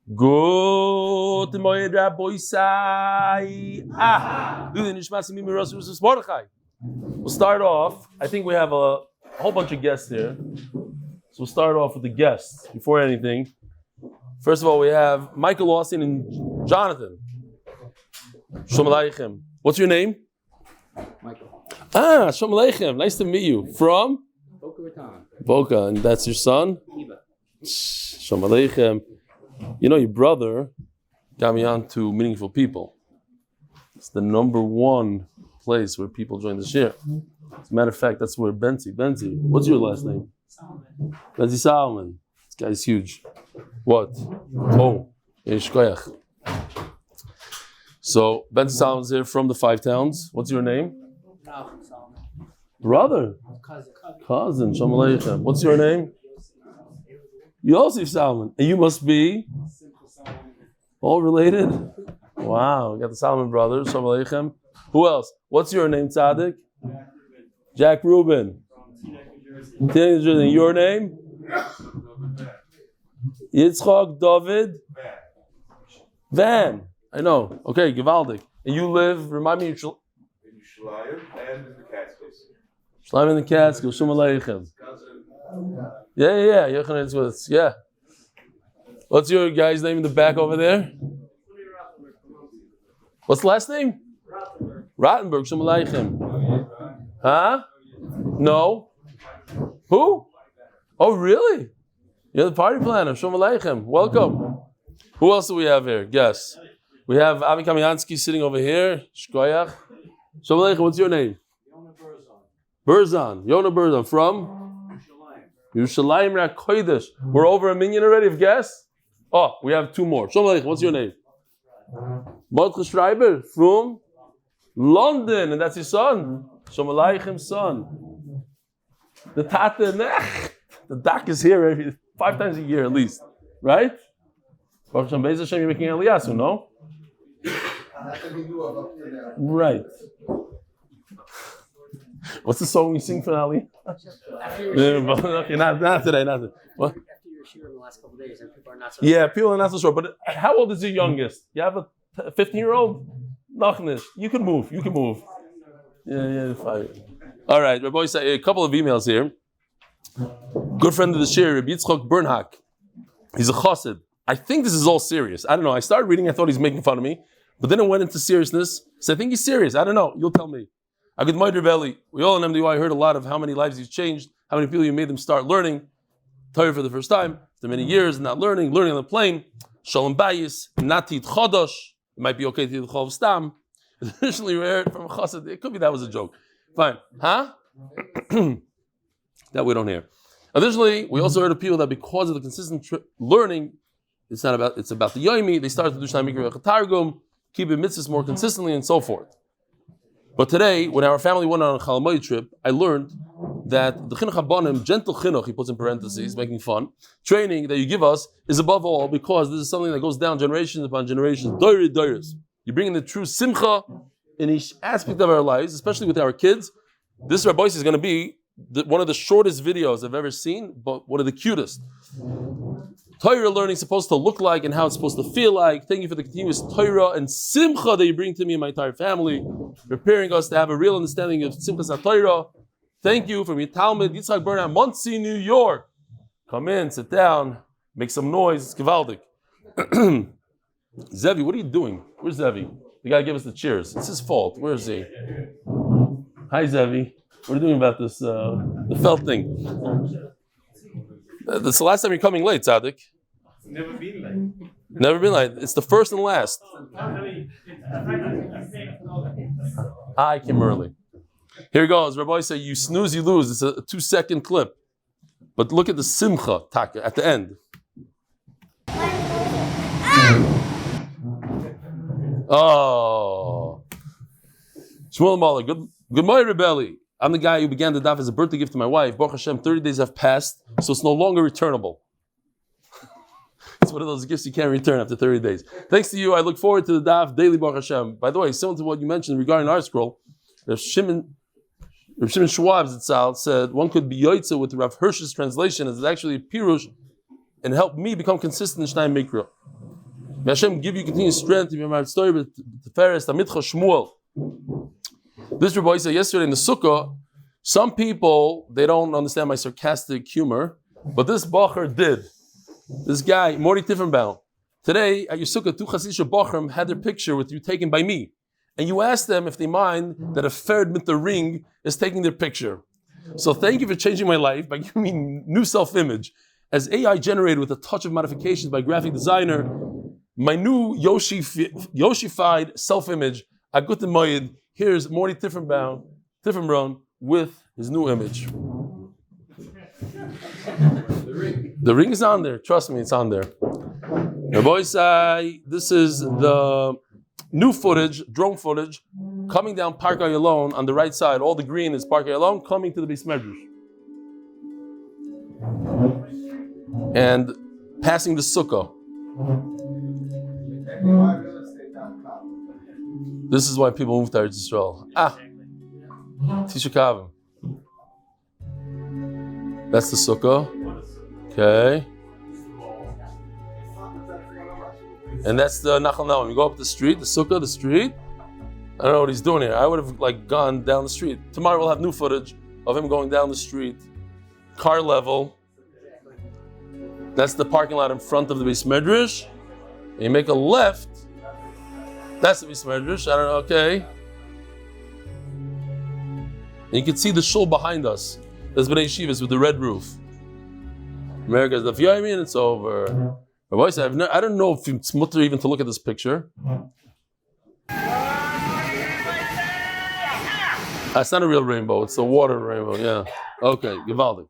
Good Moed Rabboisai. Do the nishmat Mordechai. We'll start off. I think we have a whole bunch of guests here. So we'll start off with the guests before anything. First of all, we have Michael Austin and Jonathan. Shalom Aleichem. What's your name? Michael. Shalom Aleichem. Nice to meet you. From? Boca Raton. Boca, and that's your son? Eva. Shalom Aleichem. You know, your brother got me on to Meaningful People. It's the number one place where people join the Shiur. As a matter of fact, that's where Benzi, what's your last name? Solomon. Benzi Solomon. This guy's huge. What? Oh, Yeshkoyach. So, Benzi Solomon's here from the Five Towns. What's your name? Solomon. Brother. Cousin. Shalom Aleichem. What's your name? Yosef Solomon. And you must be? All related? Wow, we got the Solomon brothers. Shalom Aleichem. Who else? What's your name, Tzaddik? Jack Rubin. From Teaneck, New Jersey. Your name? Yitzchak David Van. I know. Okay, Givaldik. And you live, remind me, in Shiur and in the Catskills. Shlaim in the Catskills. Shalom Aleichem. Yeah. Yochanan is with us. Yeah. What's your guy's name in the back over there? What's the last name? Rottenberg. Shalom Aleichem. Huh? No. Who? Oh, really? You're the party planner. Shalom Aleichem. Welcome. Who else do we have here? Guess. We have Avi Kamiansky sitting over here. Shkoyach. Shalom Aleichem. What's your name? Berzon. Yona Berzon. From? Yerushalayim Rakoidesh. We're over 1 million already of guests? Oh, we have 2 more. Shalom Aleichem. What's your name? Mordechai Schreiber from London. And that's your son. Shalom Aleichem, son. The Tata Nech. The Dak is here 5 times a year at least. Right? Baruch Hashem, Beis Hashem, you're making Eliyasu, no? Right. What's the song we sing for Ali? Okay, not today. What? After your Shiur in the last couple of days, and people are not so Yeah, people are not so sure. But how old is your youngest? You have a 15-year-old? Nachnish. You can move. Yeah, fine. All right, Rabbi, a couple of emails here. Good friend of the Shiur, Rabbi Yitzchak Bernhak. He's a chassid. I think this is all serious. I don't know. I started reading, I thought he's making fun of me. But then it went into seriousness. So I think he's serious. I don't know. You'll tell me. Agud Moed Rebelli. We all in MDY heard a lot of how many lives he's changed, how many people you made them start learning torah for the first time, after many years not learning on the plane. Shalom Bayis, Natit Chodosh. It might be okay to eat the Chol Stam. Additionally, we heard from a chassid. It could be that was a joke. Fine. Huh? That we don't hear. Additionally, we also heard of people that because of the consistent learning, it's about the Yomi, they started to do Shnai Mikra Targum, keep it mitzvahs more consistently, and so forth. But today, when our family went on a Chalamoy trip, I learned that the chinuch habanim, gentle chinuch, he puts in parentheses, making fun, training that you give us is above all because this is something that goes down generations upon generations, doiris. You bring in the true simcha in each aspect of our lives, especially with our kids. This Rabbi is going to be one of the shortest videos I've ever seen, but one of the cutest. Torah learning is supposed to look like and how it's supposed to feel like. Thank you for the continuous Torah and simcha that you bring to me and my entire family, preparing us to have a real understanding of Simchas HaTorah. Thank you from your Talmud, Yitzchak Bernhard, Monsey, New York. Come in, sit down, make some noise. It's Givaldik. Zevi, what are you doing? Where's Zevi? The guy gave us the cheers. It's his fault. Where is he? Hi, Zevi. What are you doing about this, the felt thing? That's the last time you're coming late, Tzaddik. Never been late. Never been late. It's the first and last. I came early. Here goes. Rabbi said, you snooze, you lose. It's a 2-second clip. But look at the simcha taka at the end. Oh. Shmuel Mahler, good morning, Rebelli. I'm the guy who began the daf as a birthday gift to my wife. Baruch Hashem, 30 days have passed, so it's no longer returnable. It's one of those gifts you can't return after 30 days. Thanks to you, I look forward to the daf daily, Baruch Hashem. By the way, similar to what you mentioned regarding our scroll, Rav Shimon Schwab's Itzal said one could be yoitza with Rav Hirsch's translation as it's actually a pirush and help me become consistent in Shnai Mikra. May Hashem give you continued strength. This Rabbi said yesterday in the Sukkah, some people, they don't understand my sarcastic humor, but this Bacher did. This guy, Morty Tiffenbaum. Today, at your Sukkah, two Chassidische Bachrim had their picture with you taken by me. And you asked them if they mind that a Ferd mit the ring is taking their picture. So thank you for changing my life by giving me new self-image. As AI generated with a touch of modifications by graphic designer, my new Yoshified self-image, Agut Moed, here's Morty Tiffenbaum with his new image. The ring is on there. Trust me, it's on there. Now, boys, this is the new footage, drone footage, coming down Park Ayalon on the right side. All the green is Park Ayalon, coming to the Beis Medrash. And passing the Sukkah. This is why people move to Eretz Yisrael. Tisha Kavim. That's the Sukkah. Okay. And that's the Nachal Naum. You go up the street, the Sukkah, the street. I don't know what he's doing here. I would have gone down the street. Tomorrow we'll have new footage of him going down the street, car level. That's the parking lot in front of the Beis Medrash. And you make a left. That's the Beis Medrash. I don't know. Okay. And you can see the shul behind us. There's Bnei Yeshivas with the red roof. America's Daf Yomi and it's over. My voice, I don't know if it's mutter even to look at this picture. It's not a real rainbow, it's a water rainbow, yeah. Okay, Givaldi.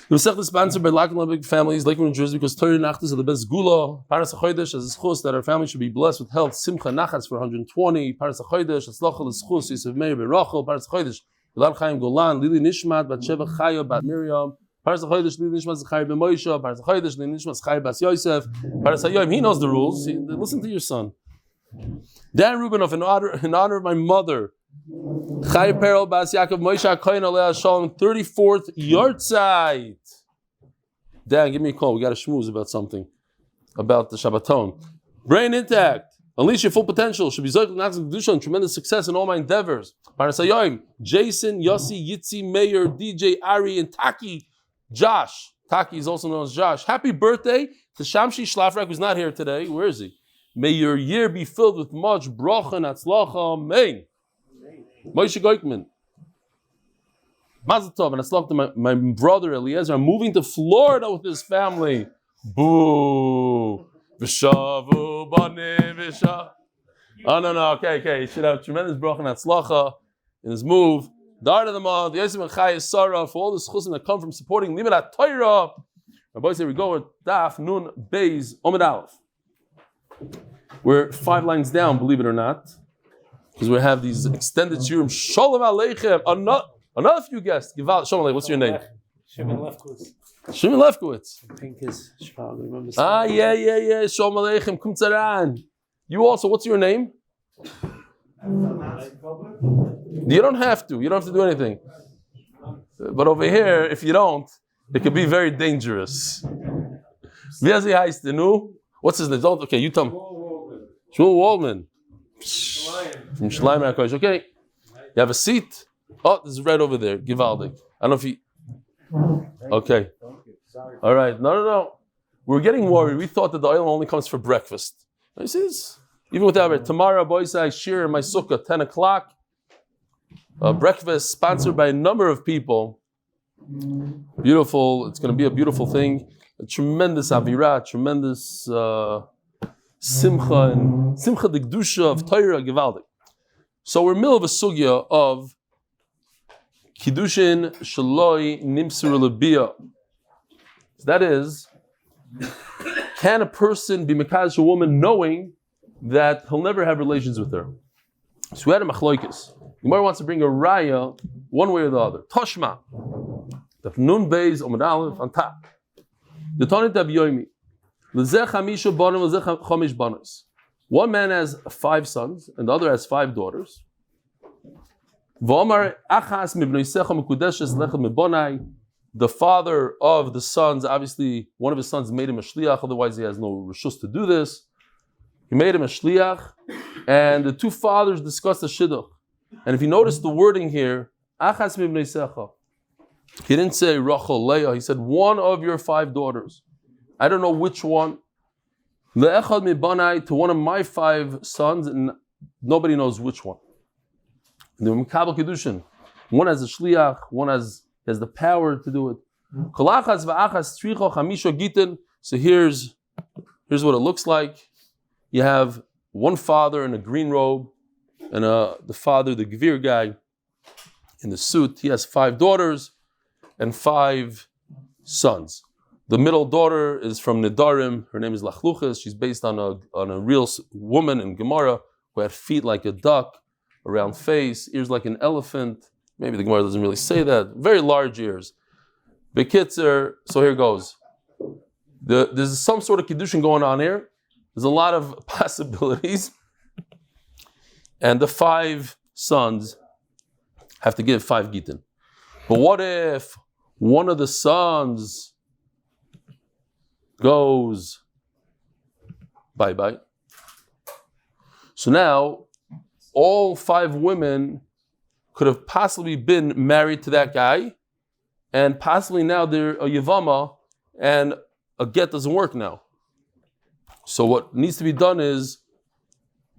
The Masechta is sponsored by Lakewood families, Lakewood NJ, because torah and achdus are the best segula. Paras HaChodesh has a zchut that our family should be blessed with health. Simcha nachas for 120. Paras HaChodesh, Hatzlocha l'zchut, Yosef Meir ben Rochel. Paras HaChodesh, Elan Chaim Golan, Leiluy nishmat, Batsheva, Chaya, Miriam. Paras HaChodesh, Leiluy nishmat, Zechrya ben Moshe. Paras HaChodesh, Leiluy nishmat, Zechrya bas Yosef. Paras HaYom, he knows the rules. Listen to your son. Dan Rubinoff, in honor of my mother, Chaya Perel bas Yaakov Moshe HaKohen Alei Shalom, 34th Yortzeit. Dan, give me a call. We got a schmooze about something. About the Shabbaton. Brain intact. Unleash your full potential. Should be Zoyk L'Nachzak Kiddushin. Tremendous success in all my endeavors. Paras HaYom, Jason, Yossi, Yitzi, Meir, DJ, Ari and Taki. Josh. Taki is also known as Josh. Happy birthday to Shamshi Szlafrok, who's not here today. Where is he? May your year be filled with much bracha and Hatzlocha. Amen. Moshe Goykhman. Mazel tov, and Hatzlocha to my brother Eliezer. I'm moving to Florida with his family. Boo. V'shavu banim v'shav. Oh, no. Okay. He should have tremendous bracha and Hatzlocha in his move. Dart of the month, Yosef and Chaya Sarah, for all the schusim that come from supporting Limit Torah. My boys, here we go with Daf Nun Beis Amud Aleph. We're 5 lines down, believe it or not, because we have these extended shiurim. Shalom Aleichem. Another few guests. What's your name? Shimon Lefkowitz. Shimon Lefkowitz. Pink is Chicago. Remember? Yeah. Shalom Aleichem. Kum tzaran. You also, what's your name? You don't have to. You don't have to do anything. But over here, if you don't, it could be very dangerous. What's his name? Okay, you tell me. Shmuel Waldman. From Shleim HaKodesh. Okay. You have a seat? Oh, this is right over there. Givaldik. I don't know if you... Okay. All right. No. We're getting worried. We thought that the oil only comes for breakfast. You see this? Even without it. Tomorrow, boys, I share in my sukkah, 10 o'clock. Breakfast sponsored by a number of people. Beautiful. It's going to be a beautiful thing. A tremendous avirah, tremendous simcha, and simcha the kedusha of torah givaldik. So we're in the middle of a sugya of Kiddushin shaloi nimsur lebiyah. That is, can a person be mekadosh a woman knowing that he'll never have relations with her? So we had a machloikis. The Gemara wants to bring a raya one way or the other. Toshma. Daf Nun Beis Amud Aleph on top. The Tani Daf Yomi. L'zeh chamisha banim, l'zeh chomish banos. One man has 5 sons and the other has 5 daughters. V'omar achas mibnoisecha mekudeshes lechem mebonai. The father of the sons, obviously one of his sons made him a shliach, otherwise he has no reshus to do this. He made him a shliach, and the two fathers discussed the shidduch. And if you notice the wording here, achas mibnei secha. He didn't say Rochel, Leah. He said one of your 5 daughters. I don't know which one. Le'echad mibanai, to one of my 5 sons, and nobody knows which one. The Mikabel Kiddushin. One has a shliach, one has the power to do it. So here's what it looks like. You have one father in a green robe, and the father, the Gvir guy, in the suit. He has 5 daughters and 5 sons. The middle daughter is from Nedarim. Her name is Lakewood. She's based on a real woman in Gemara who had feet like a duck, a round face, ears like an elephant. Maybe the Gemara doesn't really say that. Very large ears. Bekitzer, so here goes. There's some sort of Kiddushin going on here. There's a lot of possibilities. And the 5 sons have to give 5 gitin. But what if one of the sons goes bye-bye? So now, all 5 women could have possibly been married to that guy, and possibly now they're a Yavama, and a get doesn't work now. So what needs to be done is,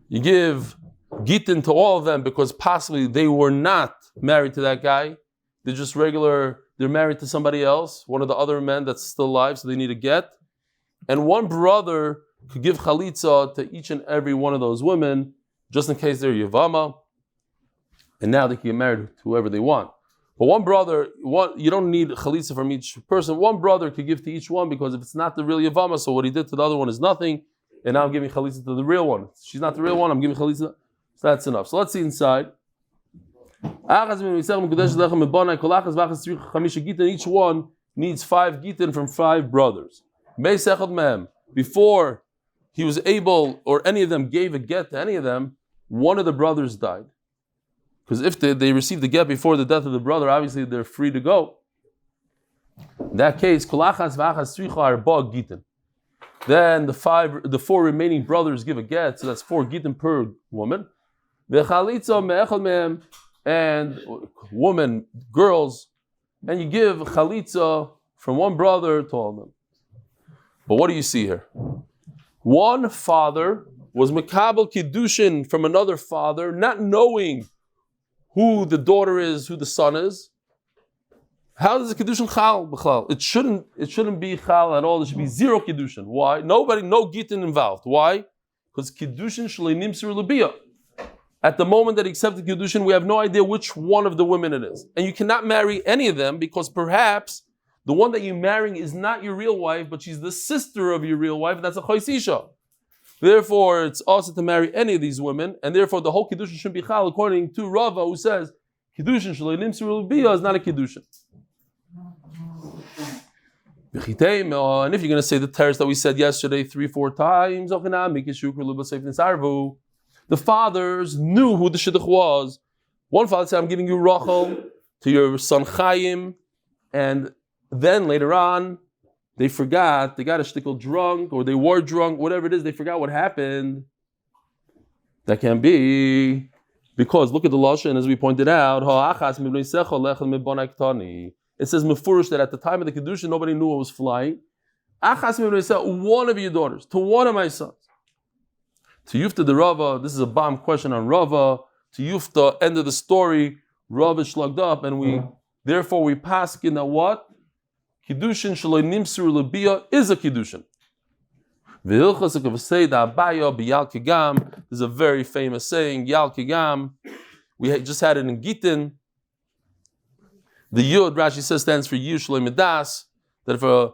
you give gitin to all of them because possibly they were not married to that guy. They're just they're married to somebody else, one of the other men that's still alive, so they need a get. And one brother could give chalitza to each and every one of those women, just in case they're Yavama, and now they can get married to whoever they want. But one brother, you don't need chalitza from each person. One brother could give to each one, because if it's not the real Yavama, so what he did to the other one is nothing, and now I'm giving chalitza to the real one. She's not the real one, I'm giving chalitza. So that's enough. So let's see inside. Each one needs 5 gitin from 5 brothers. Before he was able, or any of them gave a get to any of them, one of the brothers died. Because if they received the get before the death of the brother, obviously they're free to go. In that case, then the 4 remaining brothers give a get, so that's 4 gitin per woman. And woman, girls, and you give chalitza from one brother to all of them. But what do you see here? One father was Makabel Kiddushin from another father, not knowing who the daughter is, who the son is. How does the Kiddushin chal b'chlal? It shouldn't be chal at all. There should be 0 Kiddushin. Why? No gitin involved. Why? Because Kiddushin shalei nimsur l'biyah. At the moment that he accepted Kiddushin, we have no idea which one of the women it is. And you cannot marry any of them, because perhaps the one that you're marrying is not your real wife, but she's the sister of your real wife, and that's a choisisha. Therefore, it's also to marry any of these women, and therefore the whole Kiddushin shouldn't be chal, according to Rava, who says Kiddushin shalei nimsur l'biyah is not a Kiddushin. And if you're going to say the teres that we said yesterday 3-4 times, the fathers knew who the shidduch was. One father said, I'm giving you Rochel to your son Chaim, and then later on, they forgot, they got a shtickle drunk, or they were drunk, whatever it is, they forgot what happened. That can be, because look at the Lashon, as we pointed out, it says mefurish that at the time of the Kiddushin, nobody knew what was flying. One of your daughters, to one of my sons. To Yufta the Rava, this is a bomb question on Rava. To Yufta, end of the story, Rava is slugged up, and therefore we paskin that what? Kiddushin shaloi nimsur l'biyah is a Kiddushin. There's a very famous saying, Yal Kigam. We just had it in Gitin. The Yud, Rashi says, stands for Yud Shaloi Midas, that if a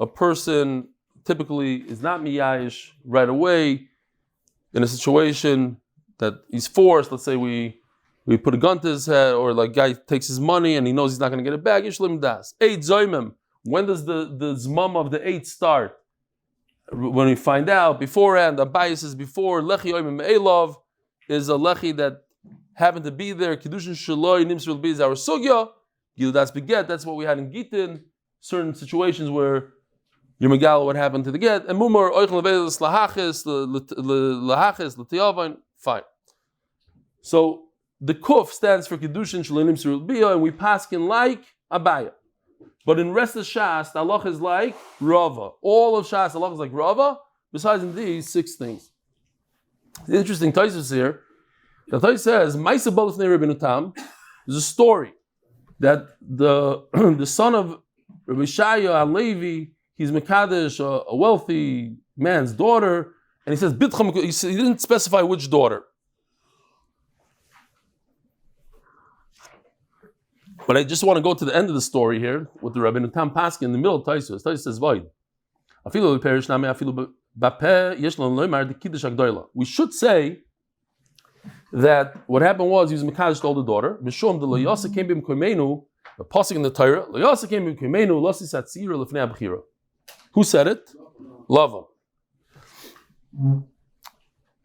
person typically is not miyayish right away, in a situation that he's forced, let's say we put a gun to his head, or like guy takes his money and he knows he's not going to get it back, Yud Shaloi Midas. 8 Zoymim. When does the zmam of the 8 start? When we find out beforehand, the bias is before, Lechi Oymim Elov is a Lechi that happened to be there, Kiddushin Shaloi Nimsur L'Bi is our Sugya, Gildas Beget, that's what we had in Gitin, certain situations where you're megal what happened to the get, and mumar oichel levelis lahachis lahachis l'tiyavon. Fine. So the kuf stands for Kiddushin shleinim surul bia, and we paskin like Abaya. But in rest of Shas, the halacha is like Rava. All of Shas, the halacha is like Rava, besides in these 6 things. The interesting Taisus here, the Taisus says, Maisa Balus Ne Rabbeinu Tam, there's a story that the son of Rabbi Chaya HaLevi, he's Mekadesh, a wealthy man's daughter, and he says, he didn't specify which daughter. But I just want to go to the end of the story here with the Rabbeinu Tam Paskin in the middle of Taisus. Taisus says, Void. We should say that what happened was he was Mekadesh to older daughter. The passing in the Torah. Who said it? Lava. And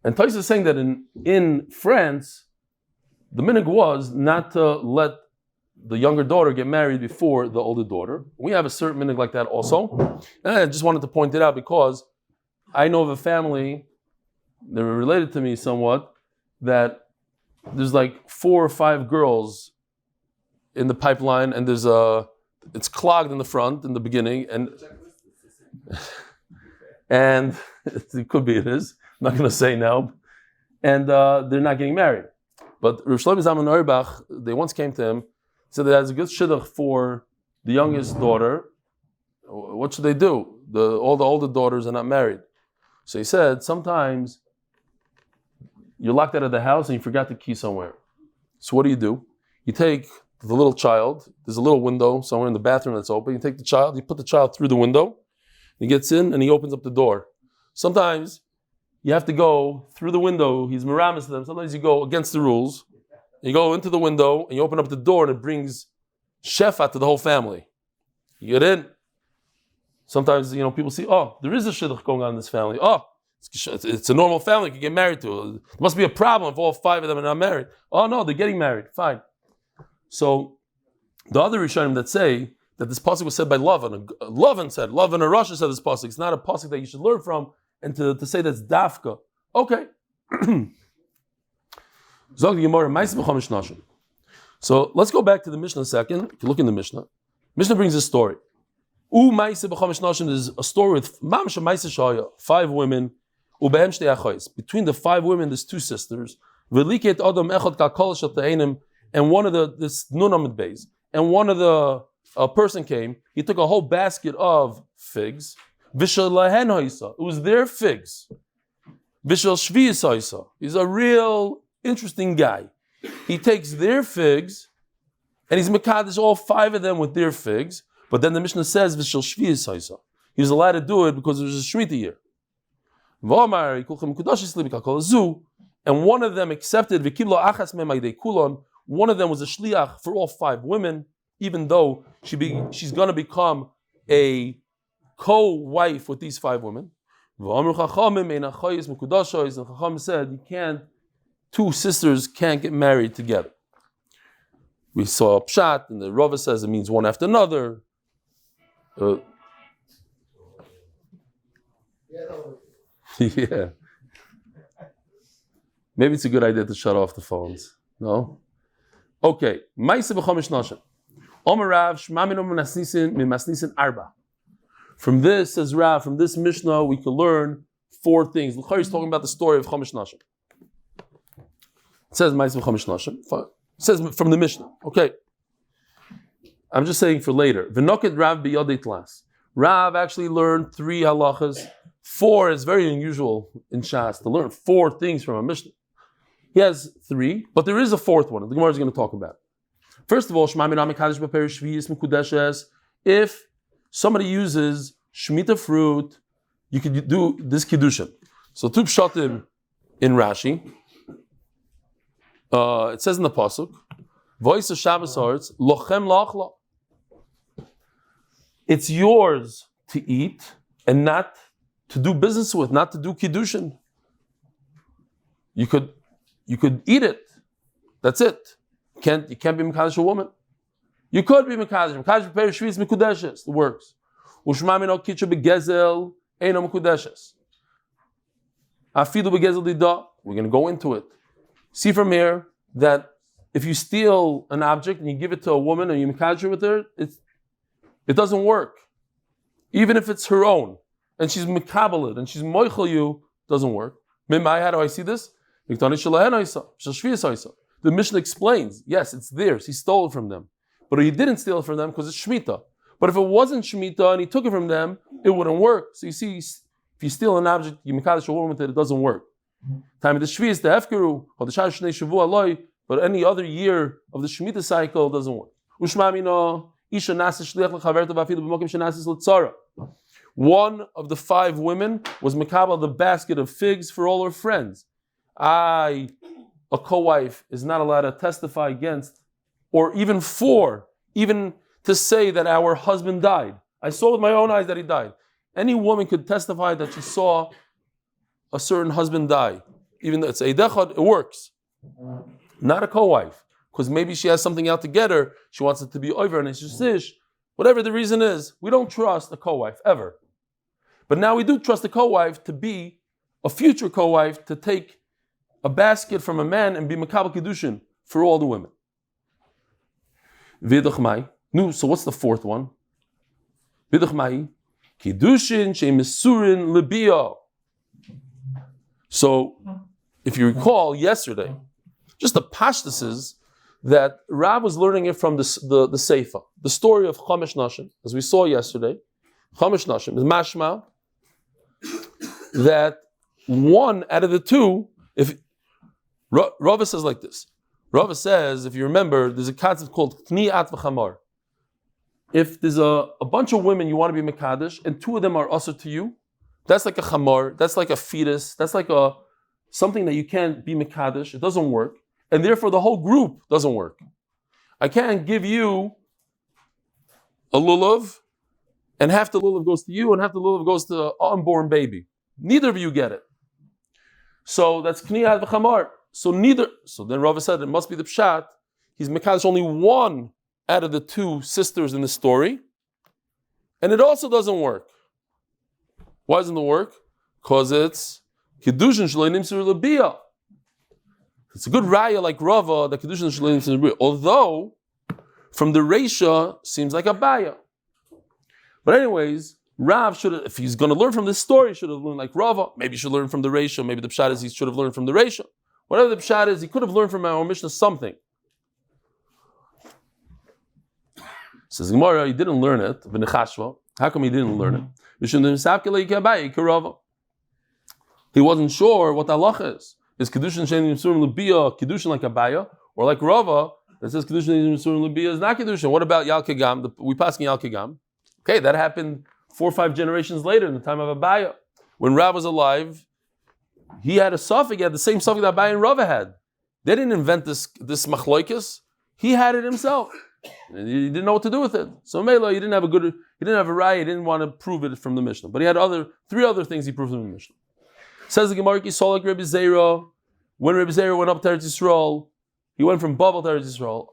Taisus is saying that in France, the minhag was not to let the younger daughter get married before the older daughter. We have a certain minhag like that also. And I just wanted to point it out because I know of a family, they were related to me somewhat, that there's like 4 or 5 girls in the pipeline, and it's clogged in the front in the beginning, and it could be it is. I'm not going to say now. And they're not getting married. But Rosh Zalman Auerbach, they once came to him, said that has a good shidduch for the youngest daughter. What should they do? All the older daughters are not married. So he said, sometimes you're locked out of the house and you forgot the key somewhere. So what do? You take the little child, there's a little window somewhere in the bathroom that's open, you take the child, you put the child through the window, he gets in and he opens up the door. Sometimes you have to go through the window, he's miramis to them, sometimes you go against the rules, you go into the window and you open up the door and it brings shefa to the whole family. You get in. Sometimes, people see, there is a shidduch going on in this family. It's a normal family you can get married to. There must be a problem if all 5 of them are not married. Oh no, they're getting married. Fine. So the other Rishonim that say that this pasuk was said by Lavan or Rochel said this pasuk. It's not a pasuk that you should learn from, and to say that's dafka. Okay. So let's go back to the Mishnah a second. If you look in the Mishnah, Mishnah brings a story. Is a story with 5 women. Between the 5 women, there's 2 sisters. And one of this Amud Beis, and one of the person came. He took a whole basket of figs. It was their figs. He's a real interesting guy. He takes their figs, and he's mekadesh all 5 of them with their figs. But then the Mishnah says, he was allowed to do it because it was a Shemitah year. And one of them accepted, one of them was a shliach for all 5 women, even though she's going to become a co-wife with these 5 women. And Chacham said, 2 sisters can't get married together. We saw a pshat, and the Rava says it means one after another. Yeah. Maybe it's a good idea to shut off the phones. No? Okay. From this, says Rav, from this Mishnah, we can learn 4 things. L'chari is talking about the story of Chomesh Nashim. It says Ma'aseh Chomesh Nashim. It says from the Mishnah. Okay. I'm just saying for later. V'noket Rav b'yodei tlas. Rav actually learned 3 halachas. 4 is very unusual in Shas to learn 4 things from a Mishnah. He has 3, but there is a 4th one. The Gemara is going to talk about. First of all, if somebody uses Shemitah fruit, you could do this Kiddushin. So 2 pshatim in Rashi. It says in the pasuk, "Voice of Shabbos hearts, lochem lachla." It's yours to eat and not to do business with, not to do Kiddushin. You could eat it. That's it. You can't be Mekadesh a woman. You could be Mekadesh. Mekadesh Shvis Mikudeshes. It works. Ushma min al-kitcha begezel eino mekudeshes. Afidu begezel dida. We're going to go into it. See from here that if you steal an object and you give it to a woman and you mekadosh with her, it doesn't work. Even if it's her own, and she's mekabel and she's moichel you, doesn't work. How do I see this? The Mishnah explains, yes, it's theirs. He stole it from them. But he didn't steal it from them because it's Shemitah. But if it wasn't Shemitah and he took it from them, it wouldn't work. So you see, if you steal an object, you mekadosh a woman with it, it doesn't work. Time of the Shvi is the Hefkeru, or the Shai Shnei Shavu Aloi, but any other year of the Shemitah cycle doesn't work. One of the 5 women was mekabel the basket of figs for all her friends. A co-wife, is not allowed to testify against, or even to say that our husband died. I saw with my own eyes that he died. Any woman could testify that she saw a certain husband die. Even though it's eidechad, it works. Not a co-wife, because maybe she has something out to get her. She wants it to be over, and it's just ish. Whatever the reason is, we don't trust a co-wife ever. But now we do trust a co-wife to be a future co-wife, to take a basket from a man and be makabel Kiddushin for all the women. Vidachmai. No, so what's the 4th one? Vidachmai. Kiddushin she'mesurin libio. So, if you recall yesterday, just the pashtus is that Rav was learning it from the Seifa, the story of Chamesh Nashim, as we saw yesterday. Chamesh Nashim is mashma that one out of the 2, if Rava says like this, Rava says, if you remember, there's a concept called Kni'at v'chamar. If there's a bunch of women you want to be mekadesh, and 2 of them are usher to you, that's like a chamar, that's like a fetus, that's like something that you can't be mekadesh, it doesn't work, and therefore the whole group doesn't work. I can't give you a lulav, and half the lulav goes to you, and half the lulav goes to the unborn baby. Neither of you get it. So that's kniyat v'chamar. So then Rava said it must be the pshat. He's mekadesh only 1 out of the 2 sisters in the story, and it also doesn't work. Why doesn't it work? Because it's Kiddushin Shalei Nimsur L'Biyah. It's a good raya like Rava that Kiddushin Shalei Nimsur L'Biyah. Although, from the Reisha, seems like a baya. But anyways, Rav should have, if he's going to learn from this story, should have learned like Rava. Maybe he should learn from the Reisha. Maybe the pshat is he should have learned from the Reisha. Whatever the pshat is, he could have learned from our Mishnah something. Says Gemara, he didn't learn it. How come he didn't learn it? He wasn't sure what the halacha is. Is Kiddushin Shein Yisurim L'Biyah Kiddushin like a baya, or like Rava that says Kiddushin Shein Yisurim L'Biyah is not Kiddushin? What about Yal Kegam? We pass in Yal Kegam. Okay, that happened 4 or 5 generations later in the time of Abaya. When Rav was alive, he had a suffix, he had the same suffix that Abaya and Rava had. They didn't invent this machloikis. He had it himself. And he didn't know what to do with it. So Mela, he didn't have a raya, he didn't want to prove it from the Mishnah. But he had 3 other things he proved from the Mishnah. Says the Gemara, he saw like Rebbe Zera. When Rebbe Zera went up to Eretz Yisrael, he went from Bavel to Eretz Yisrael.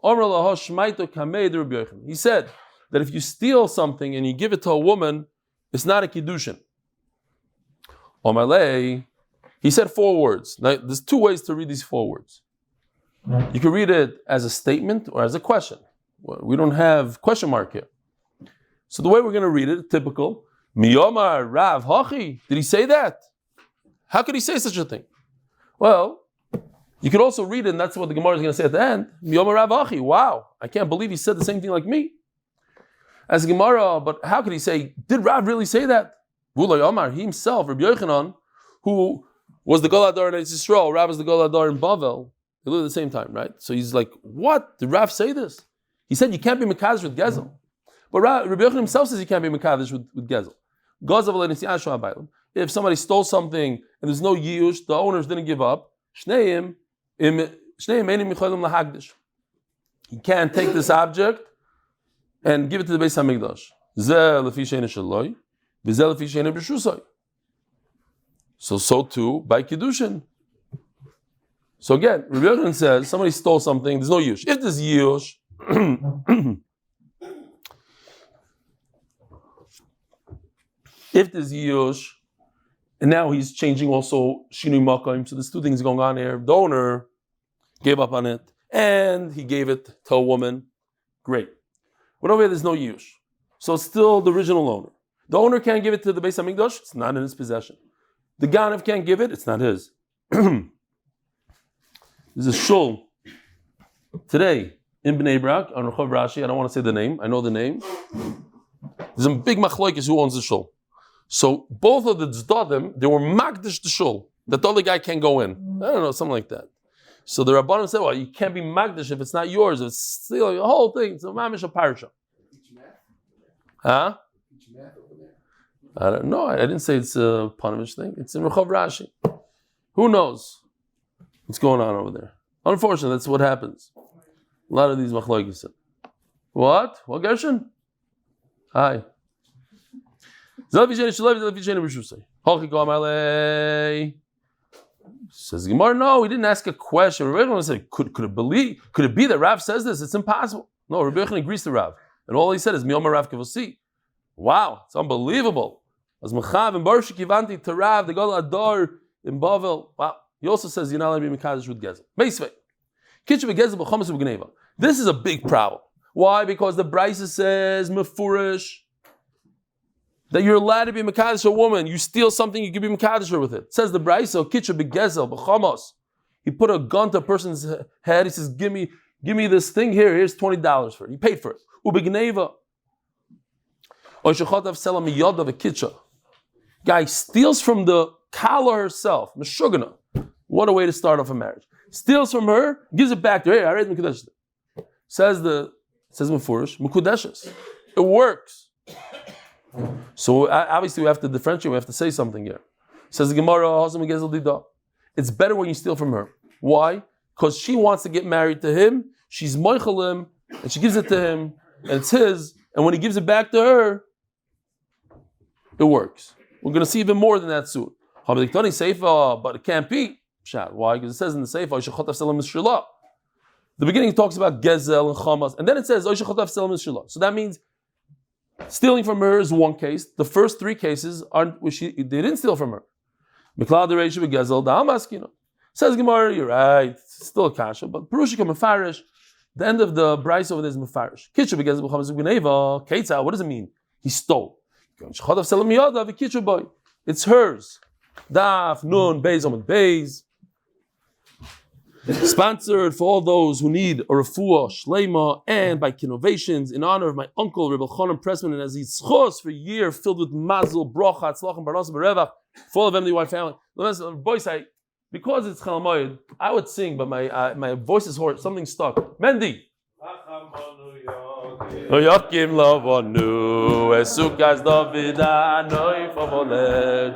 He said that if you steal something and you give it to a woman, it's not a Kiddushin. He said 4 words. Now, there's 2 ways to read these 4 words. You can read it as a statement or as a question. We don't have question mark here. So the way we're going to read it, typical, Miyomar Rav Hachi. Did he say that? How could he say such a thing? Well, you could also read it, and that's what the Gemara is going to say at the end. Miyomar Rav Hachi. Wow, I can't believe he said the same thing like me. As Gemara, but how could he say, did Rav really say that? V'ulay Omar, he himself, Rabbi Yochanan, who was the Goladar in Eretz Yisrael, Rav was the Goladar in Bavel, they lived at the same time, right? So he's like, what? Did Rav say this? He said you can't be mekadesh with gezel. But Rabbi Yochanan himself says you can't be mekadesh with gezel. If somebody stole something and there's no yush, the owners didn't give up, he can't take this object and give it to the Beis HaMikdash. So too by Kiddushin. So again, Rabbi Yochanan says somebody stole something, there's no yush. If there's yush, If there's Yush, and now he's changing also Shinui Makayim, so there's two things going on here. The owner gave up on it, and he gave it to a woman. Great. But over here, there's no Yush. So it's still the original owner. The owner can't give it to the Beis HaMikdash, it's not in his possession. The Ganav can't give it, it's not his. There's a shul today in Bnei Brak on Rochel Rashi. I don't want to say the name, I know the name. There's a big machlokes who owns the shul. So both of the tzdadim, they were magdish the shul, that the other guy can't go in. I don't know, something like that. So the Rabbanim said, well, you can't be magdish if it's not yours, if it's still the whole thing. It's a mamish a parsha. Huh? I don't know. I didn't say it's a Panovich thing. It's in Rochel Rashi. Who knows what's going on over there? Unfortunately, that's what happens. A lot of these machlokes. What? What Gershon? Hi. Says Gemara, no, he didn't ask a question. Rabbi Yochanan said, could it be that Rav says this? It's impossible. No, Rabbi Yochanan agrees to Rav. And all he said is, Miyoma Rav Kevosi. Wow, it's unbelievable. As Mechav and Baruch Kivanti to Rav, the Golan Ador in Bavel. Wow. He also says, you're not allowed to be Mekadosh with Gezel. Meisvei. Kitchen Begezel b'chomas u'b'gneva. This is a big problem. Why? Because the Brisa says, Mefurish, that you're allowed to be Mekadosh a woman. You steal something, you can be Mekadosh her with it. It says the Brisa, Kitchen Begezel b'chomas. He put a gun to a person's head. He says, give me this thing here. Here's $20 for it. He paid for it. U'b'gneva. Guy steals from the Kala herself, Meshugana. What a way to start off a marriage. Steals from her, gives it back to her. Hey, I read Mekudesh. Says Mefurish, Mekudeshes. It works. So obviously we have to differentiate, we have to say something here. Says the Gemara, it's better when you steal from her. Why? Because she wants to get married to him, she's moichalim, and she gives it to him, and it's his, and when he gives it back to her, it works. We're going to see even more than that soon. But it can't be. Why? Because it says in the Sefer, the beginning talks about Gezel and Chamas, and then it says, so that means stealing from her is one case. The first three cases aren't which they didn't steal from her. Says Gemara, you're right, it's still a kasha, but Perushika Mefarish, the end of the Bryce over there is Mefarish. What does it mean? He stole. It's hers. Daf, Nun, Beis, Amud Beis. Sponsored for all those who need a refuah, shleima, and by innovations in honor of my uncle, Rebbe Chaim Pressman, and as he's zchos for a year filled with mazel, brocha, hatzlocha, and barnos, berevach, full of MDY family. Boys, because it's Chol Moed, I would sing, but my voice is hoarse. Something stuck. Mendy. Yokim lovonu, esukas David anoy favoled.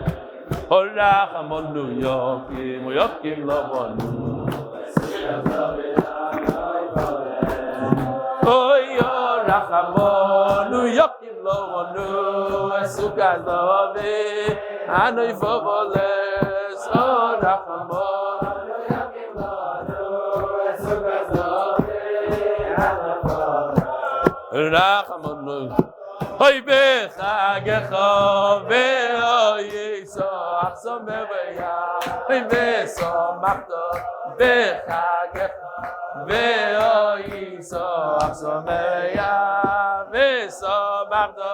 Horachamonu yokim lovonu, esukas David anoy favoled. Horachamonu yokim lovonu, esukas David anoy favoled. Horachamonu. Rachamonu, hoy bechagecha ve'oyisach someveya, hoy besamachta bechagecha ve'oyisach someveya, besamachta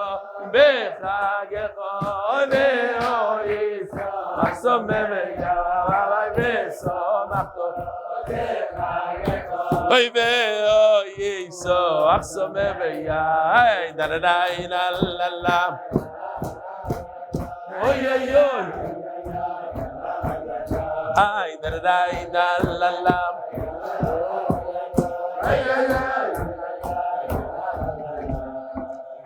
bechagecha ve'oyisach someveya, besamachta bechagecha. Oy be oy so aksame be ya da da da la la la oy oy oy ay da da da la la ay ay ay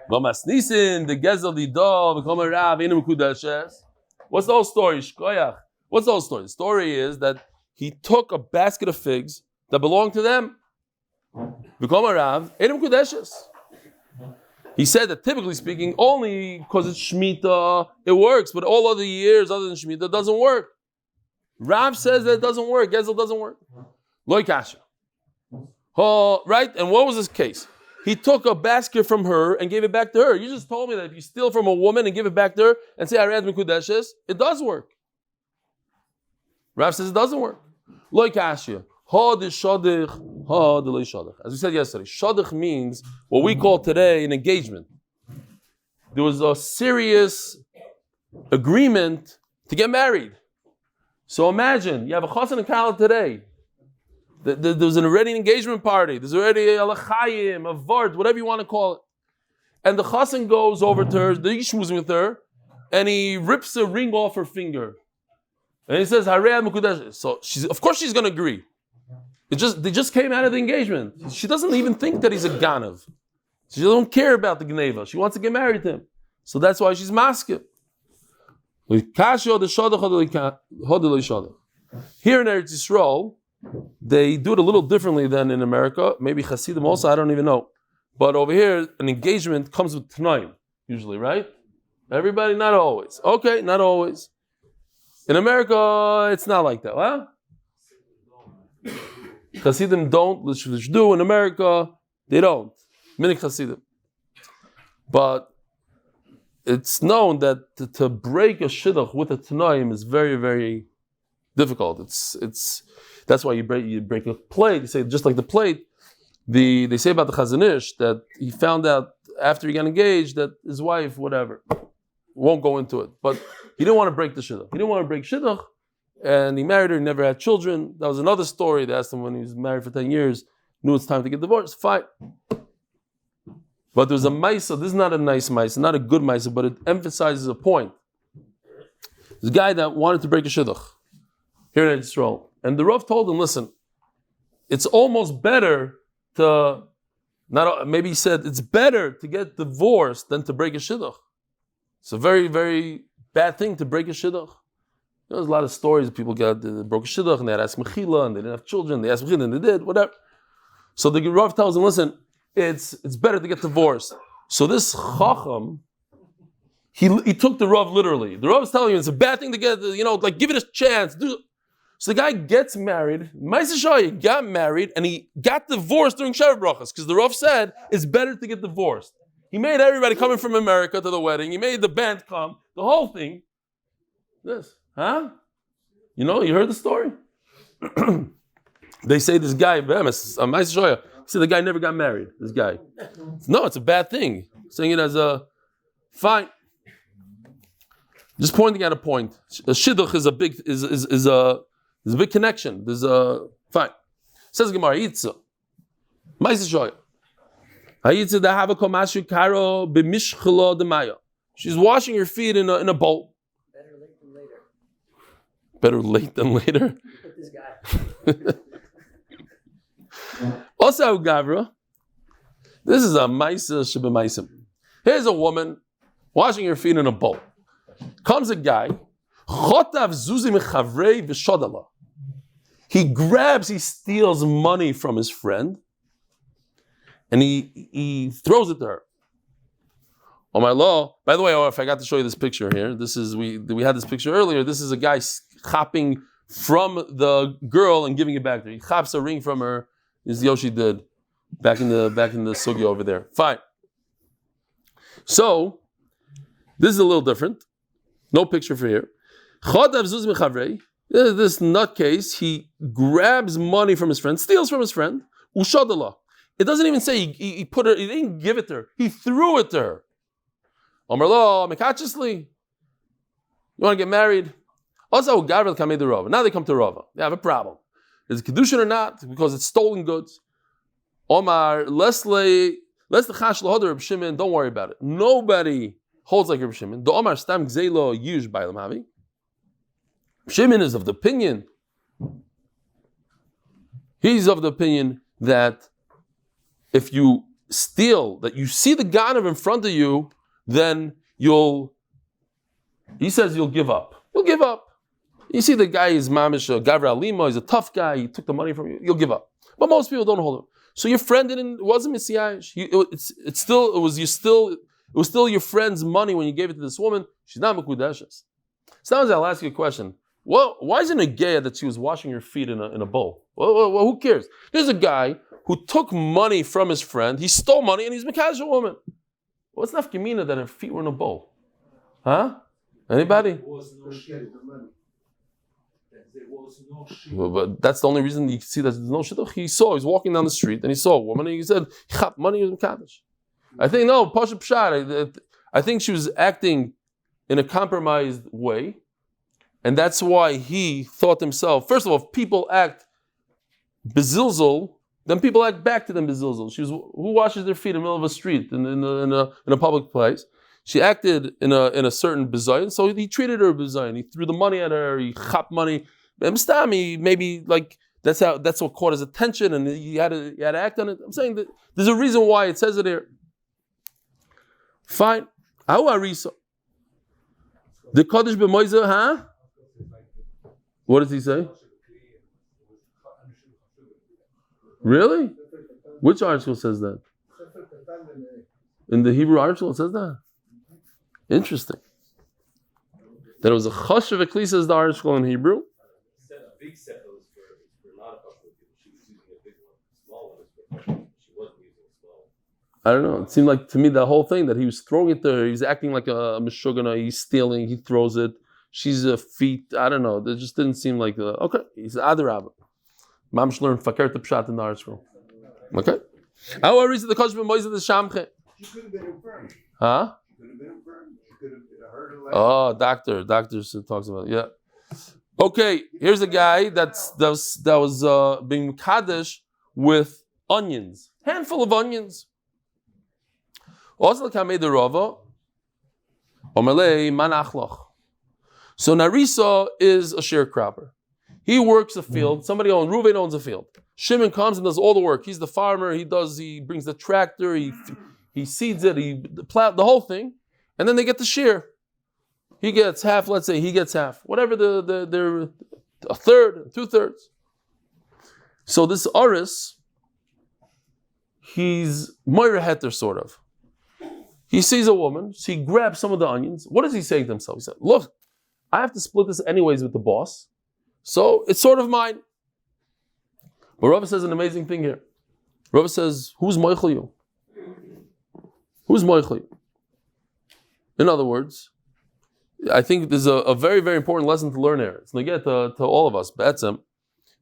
Gomas nisen the gezel di do become a rav in Mekudeshes. What's the whole story? Shkoyach. What's the whole story? The story is that he took a basket of figs that belonged to them. Become a Rav, Edom Kudeshes. He said that typically speaking, only because it's Shemitah, it works, but all other years other than Shemitah, it doesn't work. Rav says that it doesn't work, Gezel doesn't work. Loy Kasha. Oh, right? And what was his case? he took a basket from her and gave it back to her. You just told me that if you steal from a woman and give it back to her and say, Ari Mekudeshes, it does work. Rav says it doesn't work. Like Ashia. As we said yesterday, shadich means what we call today an engagement. There was a serious agreement to get married. So imagine, you have a chassan and kala today. There's already an engagement party. There's already a Chaim, a vart, whatever you want to call it. And the chassan goes over to her, the yishmuz with her, and he rips a ring off her finger. And he says, so of course she's going to agree. They just came out of the engagement. She doesn't even think that he's a ganav. She doesn't care about the gneva. She wants to get married to him. So that's why she's masked. Here in Eretz Yisrael, they do it a little differently than in America. Maybe Hasidim also, I don't even know. But over here, an engagement comes with tanaim, usually, right? Everybody, not always. Okay, not always. In America, it's not like that. Huh? Hasidim don't, Lish do. In America, they don't. Minik Hasidim. But it's known that to break a shidduch with a tanaim is very, very difficult. That's why you break a plate. You say just like the plate. They say about the Chazon Ish that he found out after he got engaged that his wife, whatever, won't go into it. But he didn't want to break the shidduch. He didn't want to break shidduch, and he married her. He never had children. That was another story. They asked him when he was married for 10 years, knew it's time to get divorced. Fine. But there's a maisa. This is not a nice maisa, not a good maisa, but it emphasizes a point. There's a guy that wanted to break a shidduch here in Israel, and the Rav told him, "Listen, it's almost better to not. Maybe he said it's better to get divorced than to break a shidduch. It's a very, very bad thing to break a shidduch. There's a lot of stories of people they broke a shidduch and they had asked mechila and they didn't have children. They asked mechila and they did whatever. So the Rav tells him, listen." It's better to get divorced. So this Chacham, he took the Rav literally. The Rav is telling you it's a bad thing to get, like give it a chance. So the guy gets married, Ma'aseh got married, and he got divorced during Sheva Brachas, because the Rav said it's better to get divorced. He made everybody coming from America to the wedding. He made the band come, the whole thing. This, huh? You heard the story? They say this guy, Ma'aseh see, the guy never got married. This guy, no, it's a bad thing. Saying it as a fine. Just pointing at a point. A shidduch is a big connection. There's a fine. Says Gemara, Yitza. Ma'aseh shoya. Hayitza dahava komashu karo b'mishchelo demaya. She's washing her feet in a bowl. Better late than later. Better late than later. With this guy. Also, Gavra, this is a Maisa Shibamaisim. Here's a woman washing her feet in a bowl. Comes a guy, he steals money from his friend, and he throws it to her. Oh my law! By the way, I forgot to show you this picture here. We had this picture earlier. This is a guy chopping from the girl and giving it back to her. He chops a ring from her. As Yoshi did back in the Sukkah over there. Fine. So this is a little different. No picture for here. This nutcase, he grabs money from his friend, steals from his friend. It doesn't even say he put it. He didn't give it to her. He threw it to her. Now they come to Rava. They have a problem. Is it Kiddushin or not? Because it's stolen goods. Omar, the chash lahoder Reb Shimon, don't worry about it. Nobody holds like Reb Shimon. The Omar stam gzeilo yush b'aylam havi. Shimon is of the opinion. He's of the opinion that if you steal, that you see the ganav in front of you, then he says you'll give up. You'll give up. You see the guy is mamish, Gavra Alima, he's a tough guy, he took the money from you, you'll give up. But most people don't hold him. So your friend wasn't Messiahish. It was still your friend's money when you gave it to this woman. She's not Mekudeshes. Sometimes I'll ask you a question. Well, why isn't it gay that she was washing her feet in a bowl? Well, who cares? There's a guy who took money from his friend. He stole money and he's mekadosh a woman. What's nafkamina that her feet were in a bowl? Huh? Anybody? There was no shidduch. Well, but that's the only reason you see that there's no shidduch. He was walking down the street and he saw a woman and he said, "Chap money is mekadosh." I think no, pasha pshat. I think she was acting in a compromised way, and that's why he thought to himself. First of all, if people act bezilzul, then people act back to them bezilzul. Who washes their feet in the middle of a street in a public place? She acted in a certain bizayon, so he treated her bizayon. He threw the money at her. He chap money. Maybe like that's what caught his attention, and he had to act on it. I'm saying that there's a reason why it says it here. Fine. How arisa? The Kaddish b'moiza, huh? What does he say? Really? Which article says that? In the Hebrew article, it says that. Interesting. That it was a chosh of ekli, says the article in Hebrew. Instead of big settle is for not a couple of people. She was using a big one. Small one is for she wasn't using a small one. I don't know. It seemed like to me the whole thing that he was throwing it there. He was acting like a meshugana. He's stealing. He throws it. She's a feet. I don't know. It just didn't seem like okay. He's adarabah. Mamsh learned fakir to pshat in the article. Okay. How are the kosh b'moiz of the shamche? She could have been infirm. Huh? She could have been infirm. She could have hurt her leg. Oh, doctor talks about it. Yeah. Okay, here's a guy that was being kaddish with onions, handful of onions. Also, kamei the rava, omelei man achdus. So Narisa is a sharecropper. He works a field. Somebody Reuven owns a field. Shimon comes and does all the work. He's the farmer. He brings the tractor. He seeds it. He plows the whole thing, and then they get the shear. He gets half. Let's say he gets half. Whatever they're a third, 2/3. So this Aris, he's Moira Heter sort of. He sees a woman. So he grabs some of the onions. What does he say to himself? He said, "Look, I have to split this anyways with the boss, so it's sort of mine." But Rava says an amazing thing here. Rava says, "Who's moichel you? Who's moichel you?" In other words, I think there's a very, very important lesson to learn here. It's going to get to all of us. Be'etzem,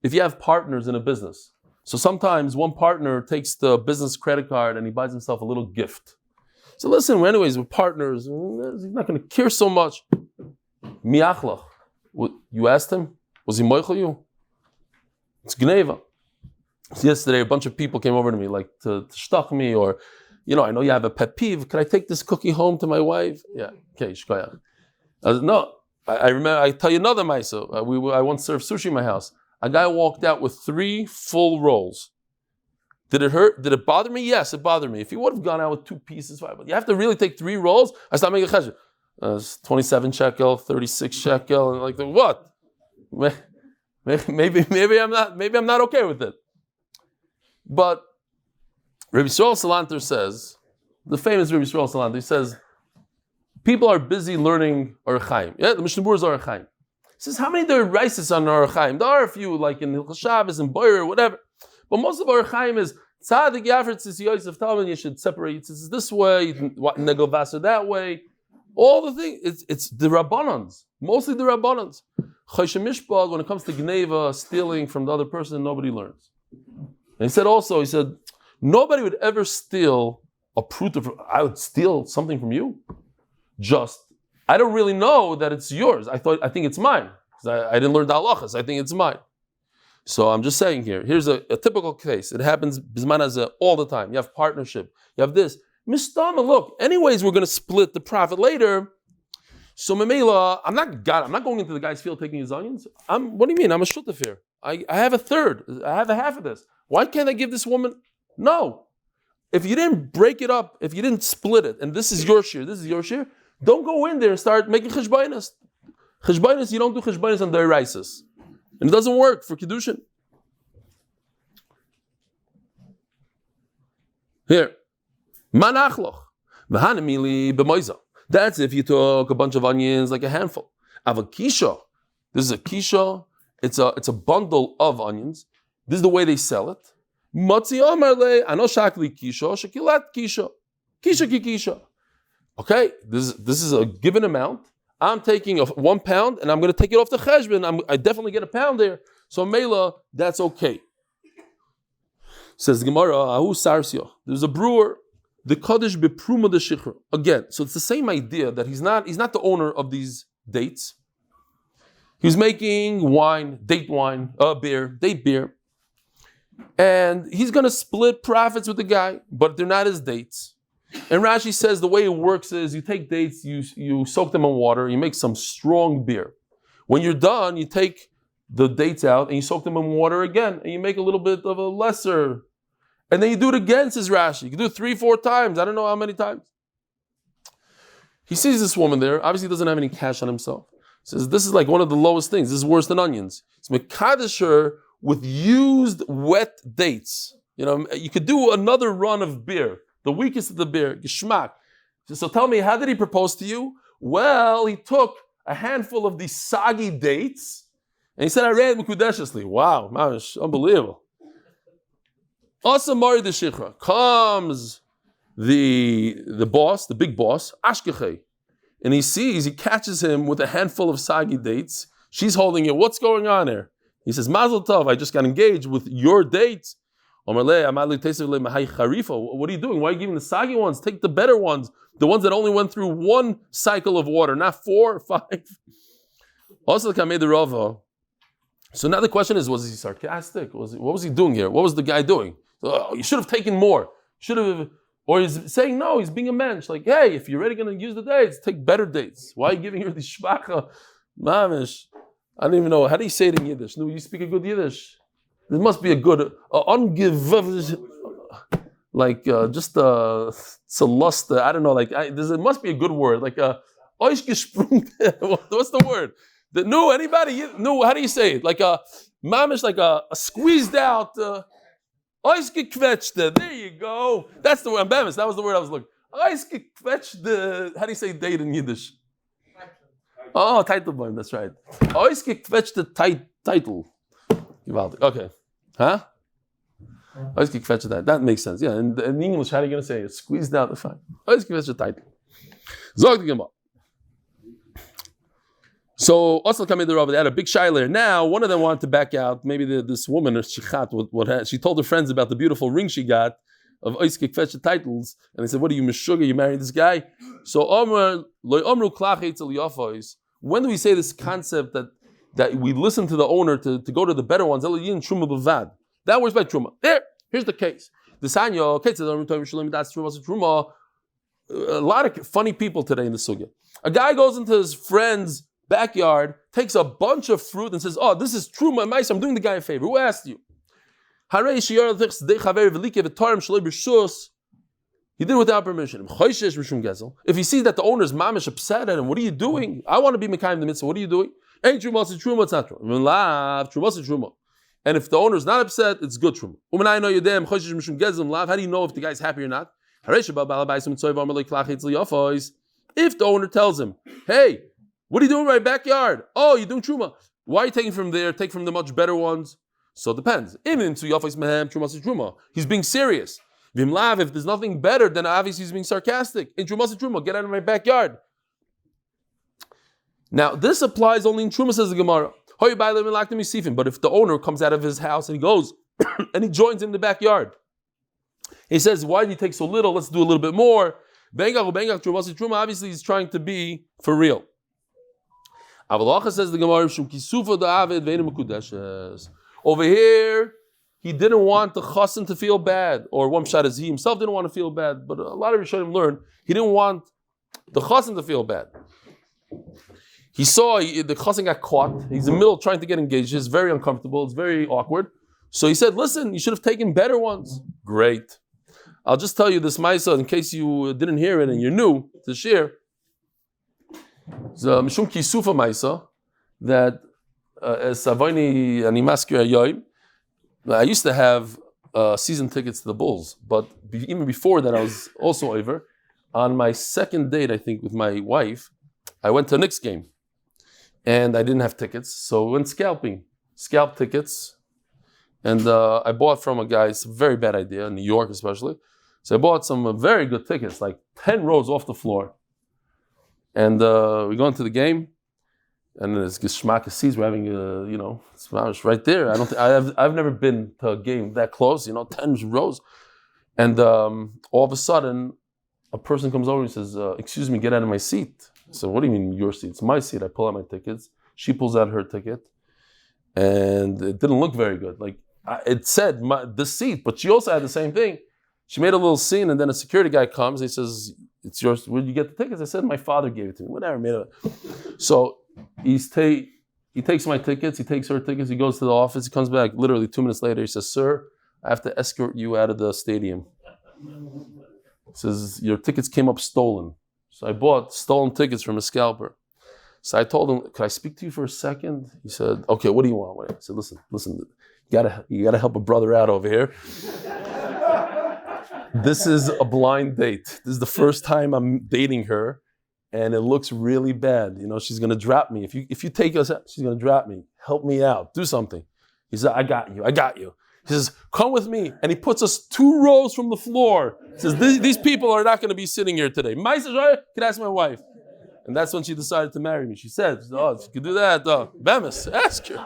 if you have partners in a business, so sometimes one partner takes the business credit card and he buys himself a little gift. So listen, anyways, we're partners. He's not going to care so much. Miachlach. You asked him, was he moichel you? It's gneva. So yesterday, a bunch of people came over to me, like to shtach me, or, I know you have a pet peeve. Can I take this cookie home to my wife? Yeah, okay, shkaya. No, I remember. I tell you another ma'isa. I once served sushi in my house. A guy walked out with 3 full rolls. Did it hurt? Did it bother me? Yes, it bothered me. If he would have gone out with 2 pieces, fine. But you have to really take 3 rolls. I stopped making a chesed. It's 27 shekel, 36 shekel, and like what? Maybe I'm not okay with it. But Rabbi Yisrael Salanter says, the famous Rabbi Yisrael Salanter, he says, people are busy learning Or Chaim. Yeah, the Mishnah Berurah is Or Chaim. He says, how many there are rices on Or Chaim? There are a few, like in Hilchos Shabbos and Boyer or whatever. But most of Or Chaim is Tzadik Yafret says Yosef Talman. You should separate. It says this way, Negel Vaser that way. All the things. It's the Rabbanans, mostly the Rabbanans. Choshen Mishpah, when it comes to Gneva, stealing from the other person, nobody learns. And he said, nobody would ever steal a prut. I would steal something from you. I don't really know that it's yours. I think it's mine. Because I didn't learn the halachas. I think it's mine. So I'm just saying here, here's a typical case. It happens bisman all the time. You have partnership. You have this. Mistama, look, anyways, we're going to split the profit later. So Memela, I'm not going into the guy's field taking his onions. What do you mean? I'm a shutaf here. I have a third. I have a half of this. Why can't I give this woman? No. If you didn't break it up, if you didn't split it, and this is your share, don't go in there and start making cheshbainas. Cheshbainas, you don't do cheshbainas on deiraisis. And it doesn't work for Kiddushin. Here. Manachloch. V'hanamili b'moiza. That's if you took a bunch of onions, like a handful. Avakisha. This is a kisha. It's a bundle of onions. This is the way they sell it. Matzi amar le ano shakli kisha shakilat kisha kisha ki kisha. Okay, this is a given amount. I'm taking 1 pound and I'm going to take it off the cheshbon. I definitely get a pound there. So Mela, that's okay. Says the Gemara, Ahu Sarsya. There's a brewer, the Kaddish bepruma de Shichra. Again, so it's the same idea that he's not the owner of these dates. He's making wine, date beer. And he's going to split profits with the guy, but they're not his dates. And Rashi says the way it works is you take dates, you soak them in water, you make some strong beer. When you're done, you take the dates out and you soak them in water again, and you make a little bit of a lesser. And then you do it again, says Rashi. You can do it 3-4 times. I don't know how many times. He sees this woman there. Obviously, he doesn't have any cash on himself. He says, this is like one of the lowest things. This is worse than onions. It's Mekadesher with used wet dates. You could do another run of beer. The weakest of the beer, Geschmack. So tell me, how did he propose to you? Well, he took a handful of these soggy dates and he said, I ran mekudeshesly. Wow, mamish, unbelievable. Asamari the Shichra. Comes the boss, the big boss, Ashkechei. And he catches him with a handful of soggy dates. She's holding it. What's going on there? He says, Mazel Tov, I just got engaged with your dates. What are you doing? Why are you giving the soggy ones? Take the better ones, the ones that only went through 1 cycle of water, not 4 or 5. Also, the Rava. So now the question is, was he sarcastic? What was he doing here? What was the guy doing? You should have taken more. Or he's saying no. He's being a mensch. Like, hey, if you're really going to use the dates, take better dates. Why are you giving her the shvacha? Mamish. I don't even know. How do you say it in Yiddish? No, you speak a good Yiddish. There must be a good, just a lust. I don't know. There must be a good word, like a oishgesprung. What's the word? Anybody? No, how do you say it? Like a mamish, like a squeezed out. Oishgequetschte. There you go. That's the word. That was the word I was looking. Oishgequetschte. How do you say date in Yiddish? Oh, Teitelbaum. That's right. Oishgequetschte title. Okay. Huh? That makes sense. Yeah, in English, how are you going to say it? Squeezed out the fine. So, also coming to they had a big shiler. Now, one of them wanted to back out. Maybe this woman, she told her friends about the beautiful ring she got of Oiske Kvetsche titles. And they said, what are you, Meshuggah? You married this guy? So, when do we say this concept that we listen to the owner to go to the better ones? That works by truma. Here's the case. A lot of funny people today in the sugya. A guy goes into his friend's backyard, takes a bunch of fruit and says, oh, this is truma and mice. I'm doing the guy a favor. Who asked you? He did it without permission. If he sees that the owner is mamish upset at him, what are you doing? I want to be mekayim the mitzvah. What are you doing? Ain't truma, it's truma, it's not truma. And if the owner is not upset, it's good truma. How do you know if the guy's happy or not? If the owner tells him, hey, what are you doing in my backyard? Oh, you're doing truma. Why are you taking from there? Take from the much better ones. So it depends. He's being serious. If there's nothing better, then obviously he's being sarcastic. In truma, get out of my backyard. Now, this applies only in truma, says the Gemara. But if the owner comes out of his house and he goes and he joins in the backyard, he says, why did you take so little? Let's do a little bit more. Obviously, he's trying to be for real. Hatzlocha, says the Gemara, over here, he didn't want the chassan to feel bad, or one shot is he himself didn't want to feel bad, but a lot of Rishonim learn he didn't want the chassan to feel bad. He saw the chassan got caught. He's in the middle trying to get engaged. It's very uncomfortable. It's very awkward. So he said, listen, you should have taken better ones. Great. I'll just tell you this Maisa in case you didn't hear it and you're new to share. The Mishum Kisufa Maisa that as Savoini Animaskir Yoim, I used to have season tickets to the Bulls, but even before that I was also over. On my second date, I think, with my wife, I went to a Knicks game. and I didn't have tickets, so we went scalp tickets, and I bought from a guy. It's a very bad idea in New York, especially. So I bought some very good tickets, like 10 rows off the floor, and we go into the game. And there's geschmack seats. We're having it's right there. I've never been to a game that close. 10 rows, and all of a sudden, a person comes over and says, "Excuse me, get out of my seat." So what do you mean your seat? It's my seat. I pull out my tickets. She pulls out her ticket, and it didn't look very good. Like it said this seat, but she also had the same thing. She made a little scene, and then a security guy comes. And he says, "It's yours. Where did you get the tickets?" I said, "My father gave it to me." Whatever, made it. So. He takes my tickets, he takes her tickets, he goes to the office, he comes back literally 2 minutes later, he says, "Sir, I have to escort you out of the stadium." He says, "Your tickets came up stolen." So I bought stolen tickets from a scalper. So I told him, "Could I speak to you for a second?" He said, "Okay, what do you want?" I said, listen, you gotta help a brother out over here. This is a blind date. This is the first time I'm dating her. And it looks really bad. She's gonna drop me. If you take us out, she's gonna drop me. Help me out. Do something. He said, I got you. He says, "Come with me." And he puts us 2 rows from the floor. He says, these people are not gonna be sitting here today. Can I ask my wife? And that's when she decided to marry me. She said, "Oh, if you could do that, Bemis, ask her.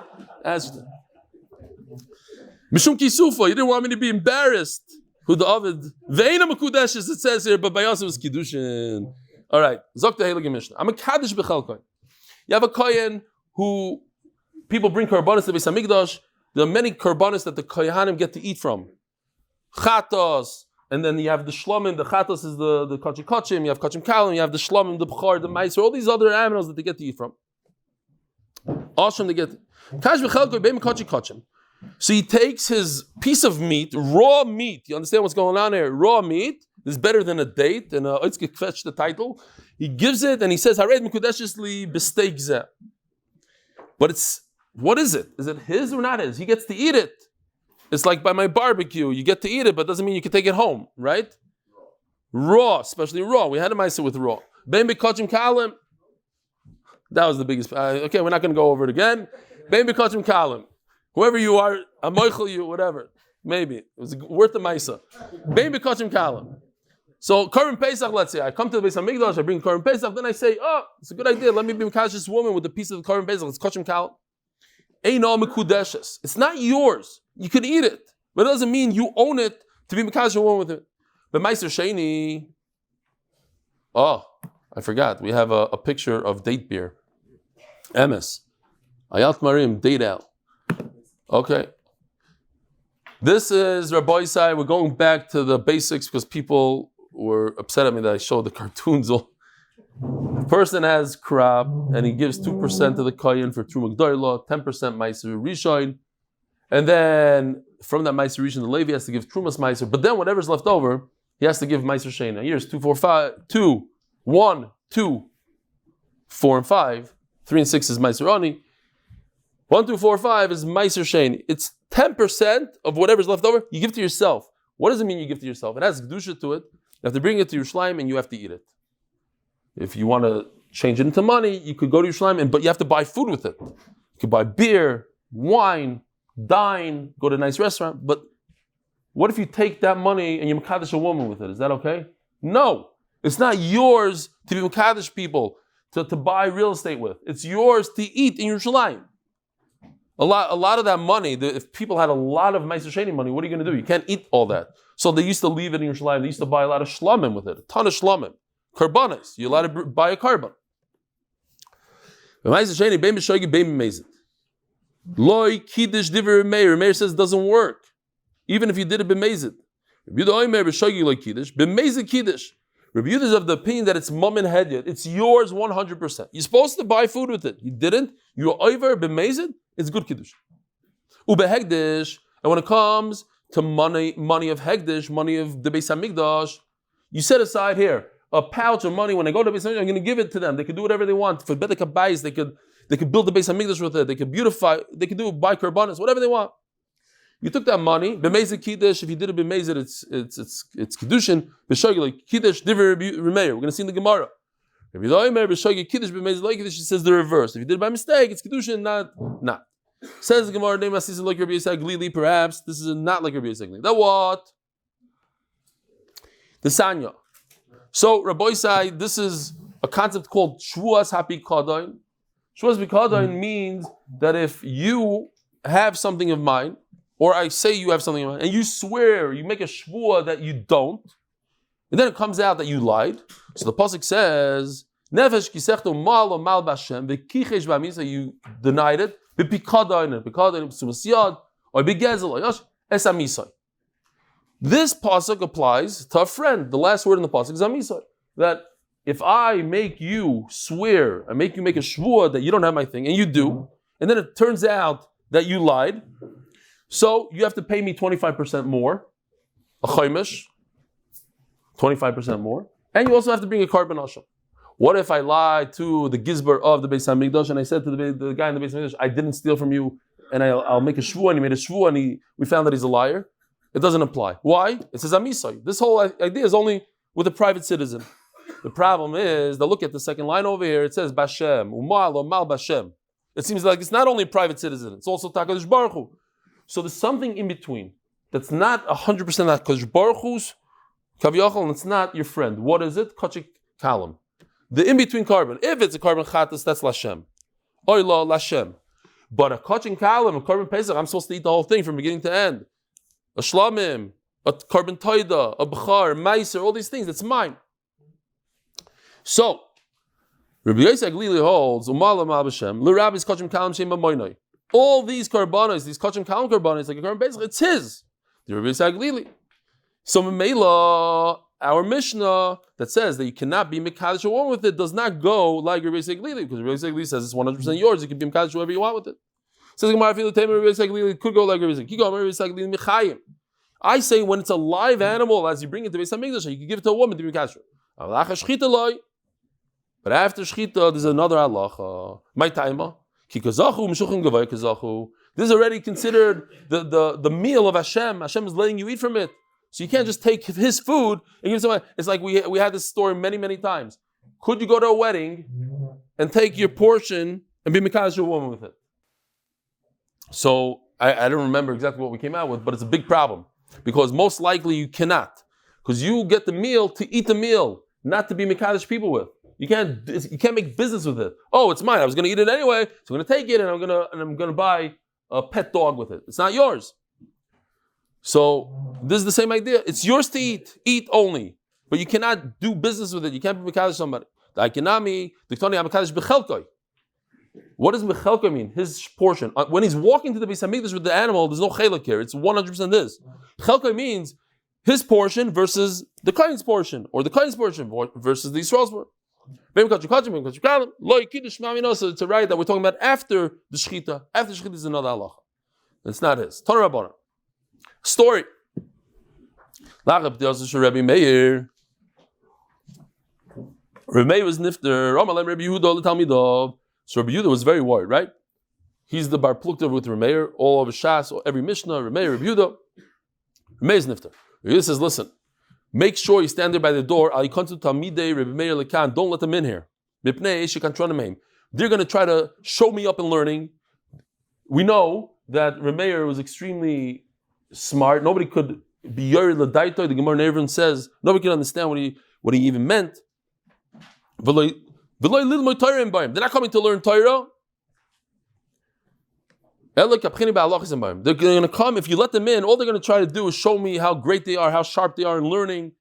Mishum kisufa, you didn't want me to be embarrassed. Who the Ovid? Ve'ena mekudeshes, it says here, but by Yosef was Kiddushin. All right, Zok the Heilige Mishnah. I'm a Kaddish b'chelkoin. You have a kohen who people bring korbanos to the Beis Hamikdash. There are many korbanos that the kohanim get to eat from. Chatos, and then you have the shlomim. The chatos is the kachim. You have kachim kalim. You have the shlomim, the bchar, the meiser. All these other animals that they get to eat from. Awesome, they get. Kash b'chelkoin beim kachim. So he takes his piece of meat, raw meat. You understand what's going on here? Raw meat. This is better than a date, and it's fetch the title. He gives it, and he says, "Hared mikudeshesli b'steak zeh." But what is it? Is it his or not his? He gets to eat it. It's like by my barbecue, you get to eat it, but doesn't mean you can take it home, right? Raw, especially raw. We had a meiser with raw. Ben b'kachim kalim. That was the biggest. Okay, we're not going to go over it again. Ben b'kachim kalim. Whoever you are, I'm moichel you, whatever. Maybe it was worth the meiser. Ben b'kachim kalim. So Korban Pesach, let's say I come to the Beis Hamikdash, I bring Korban Pesach, then I say, "Oh, it's a good idea. Let me be mekadosh this woman with a piece of the Korban Pesach. Let's kachim kal." Eino mekudeshes. It's not yours. You can eat it, but it doesn't mean you own it to be mekadosh a woman with it. But Meiser Sheni. Oh, I forgot. We have a picture of date beer. Emes. Ayat Miriam date ale. Okay. This is Rabbi Isai. We're going back to the basics because people were upset at me that I showed the cartoons. The person has crop and he gives 2% to the kohen for Truma Gdoila, 10% Meiser Rishon, and then from that Meiser Rishon, the Levi has to give Trumas Meiser, but then whatever's left over, he has to give Meiser Shena. Here's 2, 4, 5, 2, 1, 2, 4, and 5. 3 and 6 is Meiser Oni. 1, 2, 4, 5 is Meiser Sheni. It's 10% of whatever's left over, you give to yourself. What does it mean you give to yourself? It has Kedusha to it. You have to bring it to Yerushalayim and you have to eat it. If you want to change it into money, you could go to Yerushalayim, but you have to buy food with it. You could buy beer, wine, dine, go to a nice restaurant. But what if you take that money and you mekadosh a woman with it? Is that okay? No. It's not yours to be mekadosh people, to buy real estate with. It's yours to eat in Yerushalayim. A lot of that money, if people had a lot of Meiser Sheni money, what are you going to do? You can't eat all that. So they used to leave it in Yerushalayim. They used to buy a lot of shlamim with it, a ton of shlamim. Karbanis, you're allowed to buy a carbon. Meiser Sheni, beim b'shogi, beim b'mezid. Loi kiddush divrei Meir. Meir says it doesn't work, even if you did it b'mezid. Rabbi Yehuda oimer b'shogi loi kiddush, b'mezid kiddush. Rabbi Yehuda is of the opinion that it's mum and hedyot. It's yours 100%. You're supposed to buy food with it. You didn't. You're over b'mezid. It's good kiddush. Ubehegdish, and when it comes to money of hegdish, money of the Beis Hamikdash, you set aside here a pouch of money. When I go to Beis Hamikdash, I'm going to give it to them. They can do whatever they want. For bedek habayis, they could build the Beis Hamikdash with it. They could beautify. They could do buy korbanos, whatever they want. You took that money, b'mezid kiddush. If you did it b'mezid, it's kiddushin. B'shogeg like kiddush divrei Remeir. We're going to see in the Gemara. Rabbi Leiluy b'shogeg kiddush b'meiz loy kiddush. She says the reverse. If you did it by mistake, it's Kiddushin, not. Says the Gemara, name Asisa like Rabbi Yosef Glili. Perhaps this is not like Rabbi Yosef Glili. The what? The Sanya. So Rabbi Yosef, this is a concept called Shvuas Hapikadain. Shvuas Hapikadain means that if you have something of mine, or I say you have something of mine, and you swear, you make a shvua that you don't, and then it comes out that you lied. So the pasuk says, "Nefesh kisechto mal o mal b'Hashem v'kichesh b'Amisa." You denied it. B'pikadain, b'pikadain b'sumasiyad, or b'gezel, or yosh es amisai. This pasuk applies to a friend. The last word in the pasuk is amisai. That if I make you swear, I make you make a shvua that you don't have my thing, and you do, and then it turns out that you lied, so you have to pay me 25% more, a chaimish, 25% more, and you also have to bring a carbon asham. What if I lied to the gizbar of the Beis Hamikdash and I said to the guy in the Beis Hamikdash, I didn't steal from you, and I'll make a shvuah, and he made a shvuah, and we found that he's a liar? It doesn't apply. Why? It says amisai. This whole idea is only with a private citizen. The problem is, look at the second line over here, it says Bashem, Umal or Mal Bashem. It seems like it's not only a private citizen, it's also HaKadosh Baruch Hu. So there's something in between that's not 100% HaKadosh Baruch Hu's Kaviyachal, and it's not your friend. What is it? Kachik Kalam. The in-between carbon. If it's a carbon Chatas, that's Lashem. Oila Lashem. But a Kachik Kalam, a carbon Pesach, I'm supposed to eat the whole thing from beginning to end. A Shlamim, a carbon Toida, a Bechar, Meiser, all these things, that's mine. So, Rabbi Yosef Glili holds, Umal Amal B'Shem, L'Rabbi's Kachim Kalam Shem B'Moinoi. All these karbanos, these kachim kalam karbanos, like a carbon basic, it's his. The Rabbi Yosef Glili. So Memela, our Mishnah that says that you cannot be mekadosh or one with it does not go like Rabbi Yosef Glili, because Rabbi Yosef Glili says it's 100% yours. You can be mekadosh whatever you want with it. Says Gemara, Rabbi Yosef Glili could go like Rabbi Yosef. Rabbi Yosef Glili Chayim. I say when it's a live animal, as you bring it to Beis Hamikdash, you can give it to a woman to be mekadosh. But after shchita, there's another halacha. My timer. This is already considered the meal of Hashem. Hashem is letting you eat from it. So you can't just take his food and give someone. It's like we had this story many, many times. Could you go to a wedding and take your portion and be mekadosh a woman with it? So I don't remember exactly what we came out with, but it's a big problem. Because most likely you cannot. Because you get the meal to eat the meal, not to be mekadosh people with. You can't make business with it. Oh, it's mine. I was going to eat it anyway, so I'm going to take it and I'm going to buy a pet dog with it. It's not yours. So this is the same idea. It's yours to eat only, but you cannot do business with it. You can't be mekadosh somebody. The Aikinami, the Ktoni Amakadosh Bechelkoi. What does Bechelkoi mean? His portion. When he's walking to the Beis Hamikdash with the animal, there's no chelik here. It's 100% this. Chelkoi means his portion versus the Kain's portion, or the Kain's portion versus the Yisrael's portion. So it's a right that we're talking about after the shechita. After shechita is another halacha. It's not his. Torah Rabbanan. Story. Rabbi Meir. Rabbi Meir was nifter. So Rabbi Yehuda was very worried, right? He's the bar plukta with Rabbi Meir, all over Shas, every Mishnah, Rabbi Meir, Rabbi Yehuda. Rabbi Meir is nifter. Rabbi Yehuda says, listen, make sure you stand there by the door. Don't let them in here. They're going to try to show me up in learning. We know that Rabbi Meir was extremely smart. Nobody could be Yori L'daito. The Gemara Nevin says nobody could understand what he even meant. They're not coming to learn Torah. They're going to come, if you let them in, all they're going to try to do is show me how great they are, how sharp they are in learning.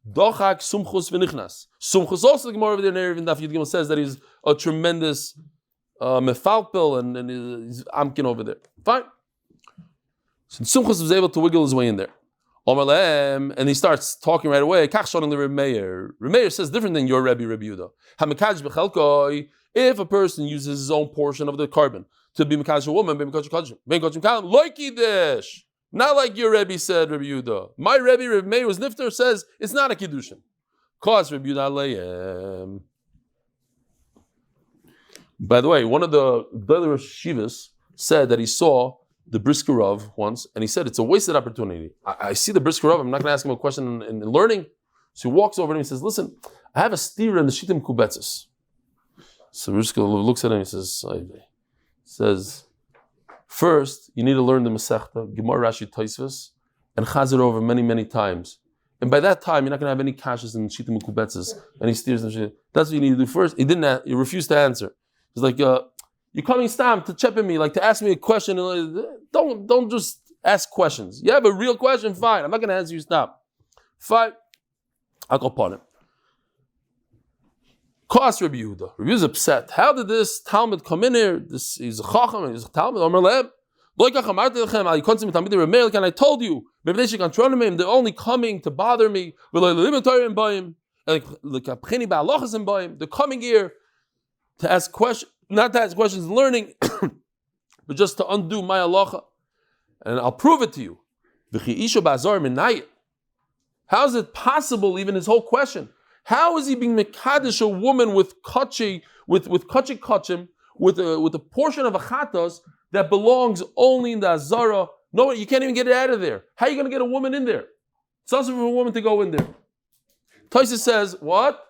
Dochak sumchus v'nichnas. Sumchus also, the Gemara over there in Daf Yomi says that he's a tremendous mefalpel and he's amkin over there. Fine. So Sumchus was able to wiggle his way in there. And he starts talking right away. Kach the Rebbe Meir. Rebbe Meir says different than your Rebbe Yudah. If a person uses his own portion of the carbon to be mekadosh a woman, be mekadosh kalam, like Kiddush. Not like your Rebbe said, Rebbe Yehuda. My Rebbe Meir was nifter says it's not a Kiddushin. Cause Rebbe Yehuda alayim. By the way, one of the Daily Shivas said that he saw the Brisker Rav once, and he said it's a wasted opportunity. I see the Brisker Rav, I'm not going to ask him a question in learning. So he walks over and he says, listen, I have a steer in the Shitim Kubetzis. So Rishka looks at him and says, first, you need to learn the Masechta, Gemara, Rashi, Tosfos, and chaz it over many, many times. And by that time, you're not going to have any kashas in Shitim Kubetzis, any steers and shit. That's what you need to do first. He didn't. He refused to answer. He's like, you're coming stam to chep at me, like to ask me a question. Don't just ask questions. You have a real question, fine. I'm not going to answer you. Stop. Fine. I'll go upon him. Kos Rabbi Yehuda. Rabbi Yehuda's upset. How did this Talmud come in here? This is a Chacham, he's a Talmud. And I told you, they're only coming to bother me. They're coming here to ask questions, not to ask questions, learning, but just to undo my halacha. And I'll prove it to you. How is it possible, even his whole question? How is he being mekadesh a woman with kachi, with kachim, with a portion of a achdus that belongs only in the azara? No, you can't even get it out of there. How are you going to get a woman in there? It's also for a woman to go in there. Taisa says, what?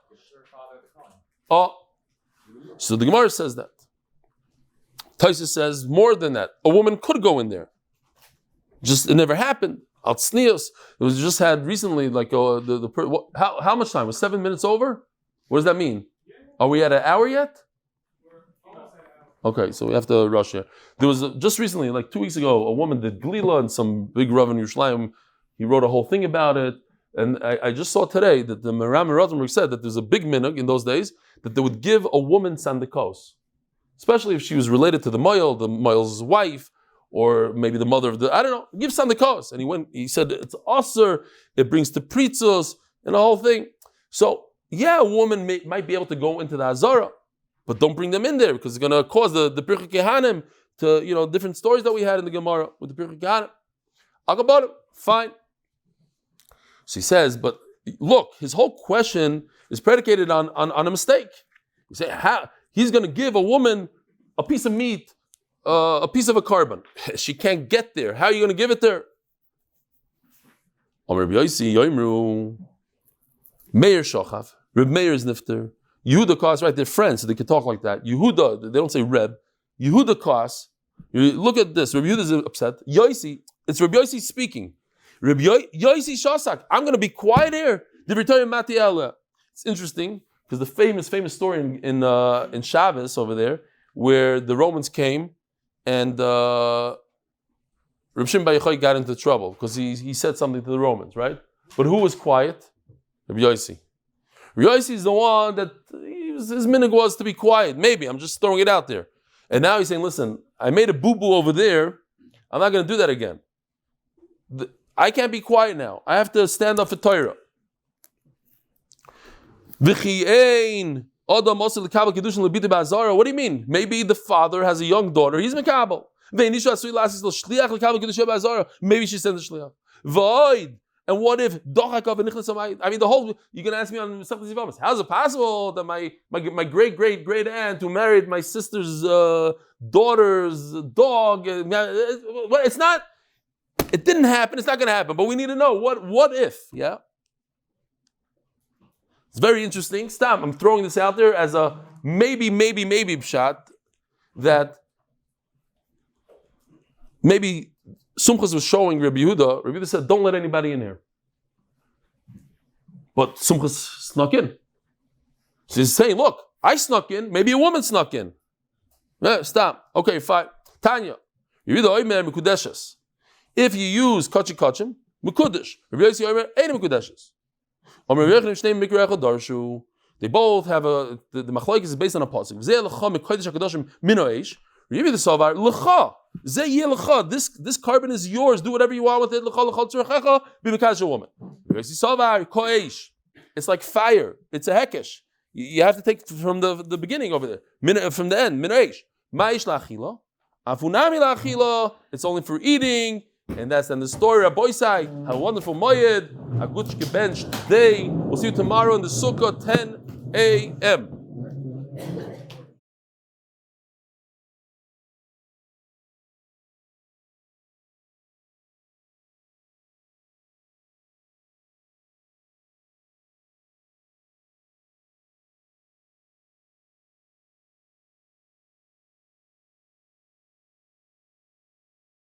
Oh, so the Gemara says that. Taisa says more than that. A woman could go in there. Just it never happened. It was just had recently, like how much time? Was 7 minutes over? What does that mean? Are we at an hour yet? Okay, so we have to rush here. There was just recently, like 2 weeks ago, a woman did glila and some big Rav in Yerushalayim. He wrote a whole thing about it. And I just saw today that the Miriam and Rochel said that there's a big minhag in those days that they would give a woman sandikos, especially if she was related to the Moel's wife, or maybe the mother of the, I don't know, give sandikos. And he said it's aser, it brings to pritzos, and the whole thing. So, yeah, a woman might be able to go into the Azara, but don't bring them in there because it's going to cause the Pirkei Kehanim to, different stories that we had in the Gemara with the Pirkei Kehanim. I'll go about it, fine. So he says, but look, his whole question is predicated on a mistake. You say, how he's going to give a woman a piece of meat, a piece of a carbon. She can't get there. How are you going to give it there? Meir Shochav, Reb Meir is nifter. Yehuda Kos, right? They're friends, so they can talk like that. Yehuda, they don't say Reb. Yehuda Kos, look at this. Reb Yehuda is upset. Yosi, it's Reb Yosi speaking. Reb Yosi Shasak, I'm going to be quiet here. It's interesting because the famous story in Shabbos over there, where the Romans came and Reb Shimon Bar Yochai got into trouble because he said something to the Romans, right? But who was quiet? Reb Yosi. Reb Yosi is the one that his minhag was to be quiet. Maybe, I'm just throwing it out there. And now he's saying, listen, I made a boo-boo over there. I'm not going to do that again. I can't be quiet now. I have to stand up for torah. What do you mean? Maybe the father has a young daughter. He's mekabel. Maybe she sends the shliach. Void. And what if I mean, the whole you're gonna ask me on Masechtas. How's it possible that my great aunt who married my sister's daughter's dog? It's not. It didn't happen. It's not going to happen. But we need to know what if. Yeah. It's very interesting. Stop. I'm throwing this out there as a maybe shot that maybe Sumchas was showing Rabbi Yehuda. Rabbi Yehuda said, "Don't let anybody in here." But Sumchas snuck in. So he's saying, "Look, I snuck in. Maybe a woman snuck in." Yeah, stop. Okay, fine. Tanya. Yehuda oimer mikudeshes. If you use kachim, mekudesh. Rabbi Yossi oimer ain't mekudeshes. They both have the machlokes is based on a pasuk. This carbon is yours. Do whatever you want with it. It's like fire. It's a hekesh. You have to take from the beginning over there. From the end. It's only for eating. And that's then the story of Boisai. Have a wonderful Moed. A good bench day. We'll see you tomorrow in the Sukkah, 10 a.m.